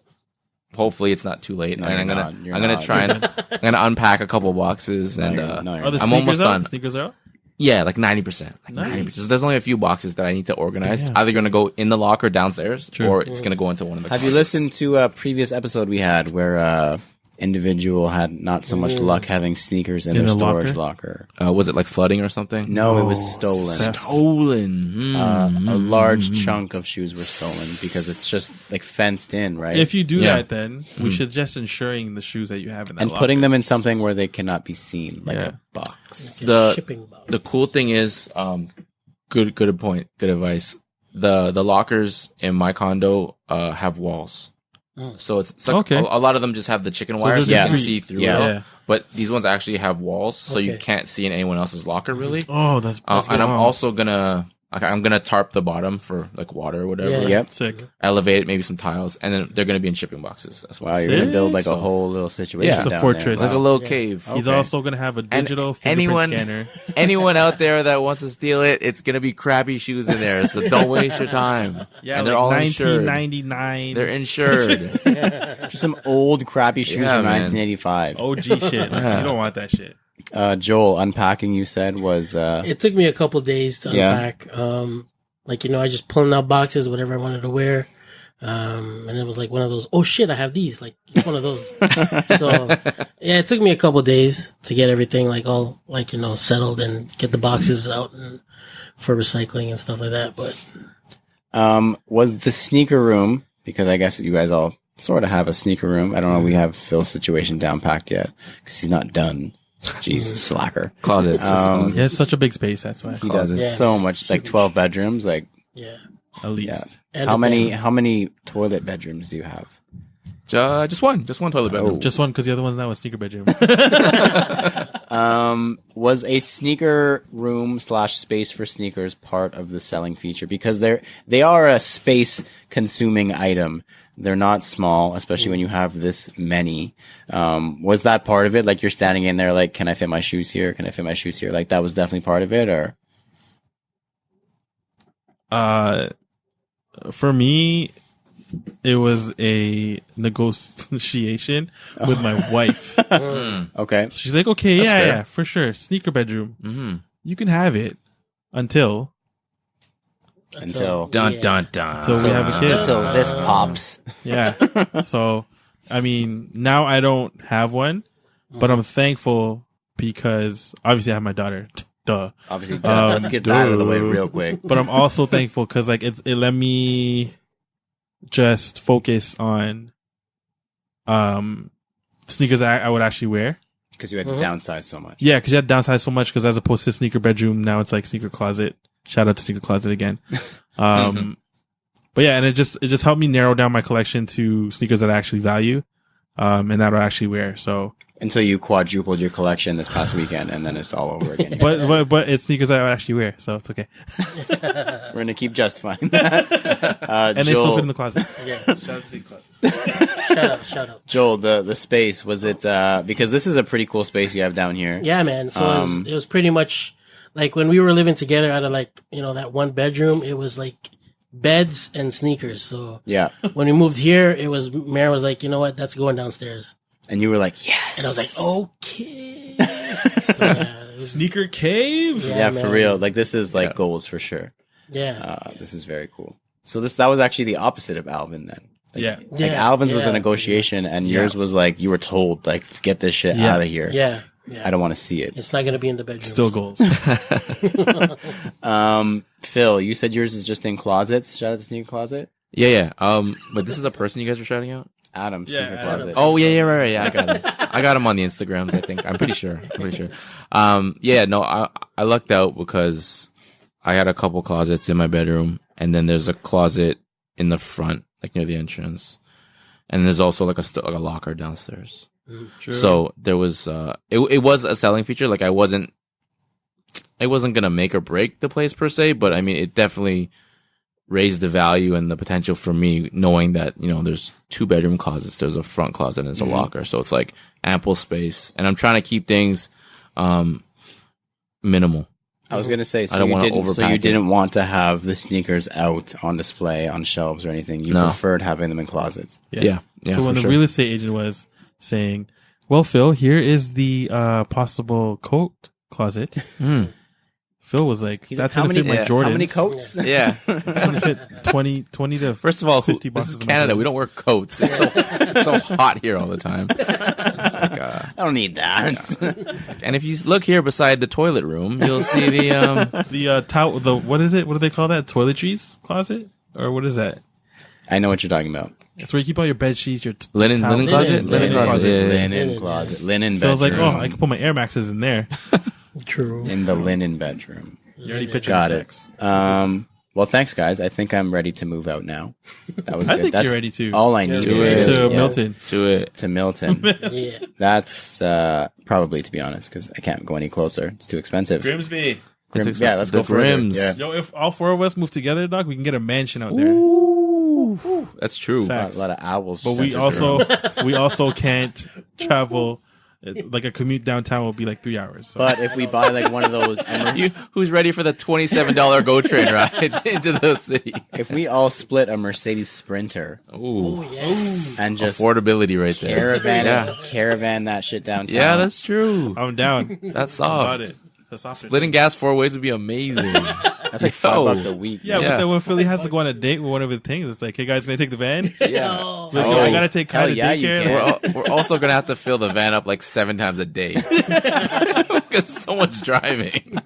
Hopefully it's not too late, No, and you're I'm not. gonna You're I'm gonna not. try and I'm gonna unpack a couple boxes, and you're Are the I'm sneakers almost out? done. Sneakers are out? Yeah, like 90%. Like Nice. 90%. There's only a few boxes that I need to organize. Damn. Either gonna go in the locker downstairs, True. or it's gonna go into one of the. Have you closets. listened to a previous episode we had where individual had not so much luck having sneakers in In their the storage locker? Was it like flooding or something? No, it was stolen. Stolen. A large chunk of shoes were stolen because it's just like fenced in, right? If you do Yeah. that, then we should just ensuring the shoes that you have in that and locker. putting them in something where they cannot be seen, like Yeah. a box. The- shipping box. The cool thing is, good point, good advice. The lockers in my condo have walls. So it's like Okay. a lot of them just have the chicken wire, so you they're can discreet. see through Yeah. it all. Yeah. But these ones actually have walls, so you Okay. can't see in anyone else's locker really. Oh, that's And I'm also gonna tarp the bottom for like water or whatever. Yeah. Yep. sick. Elevate it, maybe some tiles, and then they're gonna be in shipping boxes as well. Wow, you're gonna Sick. build like a whole little situation. Yeah. It's a down fortress. There. Like a Wow. little cave. He's Okay. also gonna have a digital fingerprint anyone- scanner. Anyone out there that wants to steal it, it's gonna be crappy shoes in there, so don't waste your time. Yeah, and they're like all insured. 1999. They're insured. Just some old crappy shoes Yeah, from man. 1985. OG shit. You don't want that shit. Joel, unpacking you said was It took me a couple days to Yeah. unpack. I just pulling out boxes, whatever I wanted to wear. And it was like one of those, oh shit, I have these. Like, it's one of those. So, yeah, it took me a couple days to get everything all settled and get the boxes out and for recycling and stuff like that. But was the sneaker room, because I guess you guys all sort of have a sneaker room. I don't know if we have Phil's situation down packed yet because he's not done. Jesus, slacker. Closet. It's just a closet. Yeah, it's such a big space. That's why. He does it Yeah. so much, like 12 bedrooms. Like, yeah. At least. And how a many bed. how many toilet bedrooms do you have? Just one toilet bedroom. Just one because the other one's now a sneaker bedroom. Was a sneaker room / space for sneakers part of the selling feature? Because they are a space consuming item. They're not small, especially when you have this many. Was that part of it? Like you're standing in there, like, can I fit my shoes here? Can I fit my shoes here? Like that was definitely part of it, or? For me, it was a negotiation with my wife. Okay. She's like, okay, That's fair. yeah, for sure. Sneaker bedroom. Mm-hmm. You can have it until Until Dun Yeah. dun dun. Until we have a kid. until this pops. yeah. So, I mean, now I don't have one, but I'm thankful because obviously I have my daughter. Duh. Obviously, let's get that out of the way real quick. But I'm also thankful because like it let me just focus on sneakers I would actually wear. Because you had to downsize so much. Yeah, because you had to downsize so much. Because as opposed to sneaker bedroom, now it's like sneaker closet. Shout out to sneaker closet again. But yeah, and it just helped me narrow down my collection to sneakers that I actually value, and that I actually wear. So Until you quadrupled your collection this past weekend, and then it's all over again. but it's sneakers that I actually wear, so it's okay. We're gonna keep justifying that. And they still fit in the closet. Yeah. Shout out to sneaker closet. Shout out. Joel, the space, was it because this is a pretty cool space you have down here. Yeah, man. So it was pretty much like when we were living together out of like, that one bedroom, it was like beds and sneakers. So Yeah. when we moved here, Mary was like, you know what, that's going downstairs. And you were like, yes. And I was like, okay. So, yeah, it was- Sneaker cave. Yeah, for man. real. Like this is like goals for sure. Yeah. This is very cool. So that was actually the opposite of Alvin then. Like, Yeah. Like Yeah, Alvin's was a yeah. negotiation, and yours was like you were told like get this shit out of here. Yeah. I don't want to see it. It's not going to be in the bedroom. Still goals. Phil, you said yours is just in closets. Shout out to Sneaker Closet. Yeah. But this is a person you guys were shouting out? Adam, Sneaker Adam. Closet. Oh, yeah, right. Yeah, I got him. I got him on the Instagrams, I think. I'm pretty sure. I lucked out because I had a couple closets in my bedroom, and then there's a closet in the front, like near the entrance. And there's also like a locker downstairs. True. So there was, it was a selling feature. Like it wasn't going to make or break the place per se, but I mean, it definitely raised the value and the potential for me knowing that, there's 2 bedroom closets, there's a front closet and there's a locker. So it's like ample space, and I'm trying to keep things, minimal. I was gonna say, I don't want to you overpack it. didn't want to have the sneakers out on display on shelves or anything. You No. preferred having them in closets. Yeah. So when for the sure. real estate agent was saying, "Well, Phil, here is the possible coat closet," Phil was like, He's "That's like, gonna fit my Jordans. How many coats? Yeah. It's gonna fit 20 to First of all, 50 this boxes is of my Canada. Jordans." We don't wear coats. It's so hot here all the time. It's like, I don't need that. and if you look here beside the toilet room, you'll see The towel. The what is it? What do they call that? Toiletries closet, or what is that? I know what you're talking about. That's where you keep all your bed sheets, your linen towels. closet. Linen Closet. Yeah. Linen closet. Linen Feels like, bedroom. oh, I can put my Air Maxes in there. True. In the linen bedroom. You already pictured Got the it. stacks. Well, thanks, guys. I think I'm ready to move out now. That was I good. think That's you're ready to. all I needed. Do it. really. To Yeah. Milton. Do it. To Milton. Yeah. That's probably, to be honest, because I can't go any closer. It's too expensive. Grimsby. Yeah, let's The go further. Grims. Yeah. Yo, if all 4 of us move together, dog, we can get a mansion out there. Ooh. That's true. Fact. A lot of owls. But we also can't travel. Like a commute downtown will be like 3 hours. So. But if we buy like one of those, Who's ready for the $27 GO train ride into the city? if we all split a Mercedes Sprinter Ooh. and just Affordability right there. caravan that shit downtown. Yeah, that's true. I'm down. That's About soft. it. That's awesome. Splitting gas 4 ways would be amazing. that's like Yo. $5 a week. Yeah, Yeah. but then when Philly has to go on a date with one of his things, it's like, hey guys, can I take the van? Yeah. Like, yo, I gotta take Kai hell to yeah, you daycare. can. Like, We're also gonna have to fill the van up like 7 times a day because so much driving.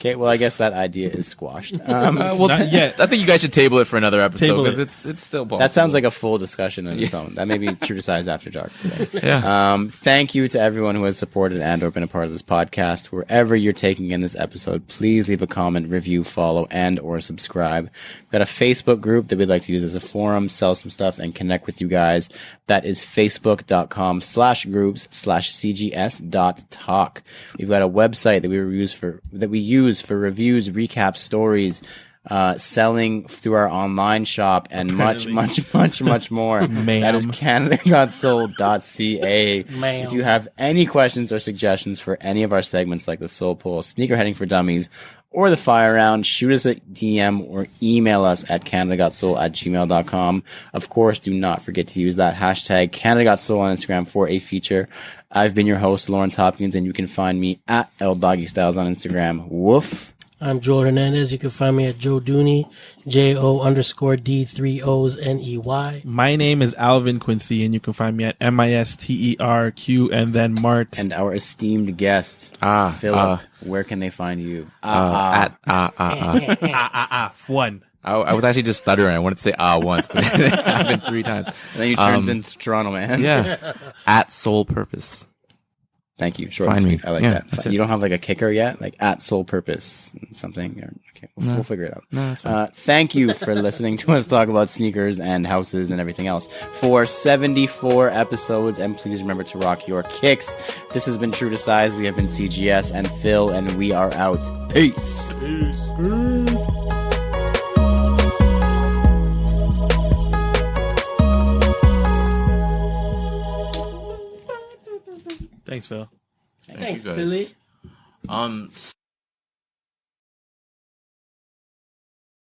Okay, well, I guess that idea is squashed. Not yet. I think you guys should table it for another episode Table because it. it's still possible. That sounds like a full discussion on its own. That may be true to size after dark today. Yeah. Thank you to everyone who has supported and or been a part of this podcast. Wherever you're taking in this episode, please leave a comment, review, follow, and or subscribe. We've got a Facebook group that we'd like to use as a forum, sell some stuff, and connect with you guys. That is facebook.com/groups/cgs.talk. We've got a website that we use for reviews, recaps, stories, selling through our online shop, and much more. Ma'am. That is CanadaGotSold.ca. Ma'am. If you have any questions or suggestions for any of our segments like the Soul Pull, Sneaker Heading for Dummies, or the Fire Round, shoot us a DM or email us at CanadaGotSoul@gmail.com. Of course, do not forget to use that hashtag CanadaGotSoul on Instagram for a feature. I've been your host, Lawrence Hopkins, and you can find me at LDoggyStyles on Instagram. Woof. I'm Joe Hernandez. You can find me at Joe Dooney, JO_D3OsNEY. My name is Alvin Quincy, and you can find me at MISTERQ and then Mart. And our esteemed guest, Philip, where can they find you? One. I was actually just stuttering. I wanted to say once, but it happened 3 times. And then you turned into Toronto, man. Yeah. At Soul Purpose. Thank you. Short Find and sweet. me. I like Yeah, that. that's You it. don't have like a kicker yet? Like at Soul Purpose something? Okay, we'll figure it out. No, that's fine. Thank you for listening to us talk about sneakers and houses and everything else for 74 episodes. And please remember to rock your kicks. This has been True to Size. We have been CGS and Phil, and we are out. Peace. Thanks, Phil. Thanks, you guys. Billy.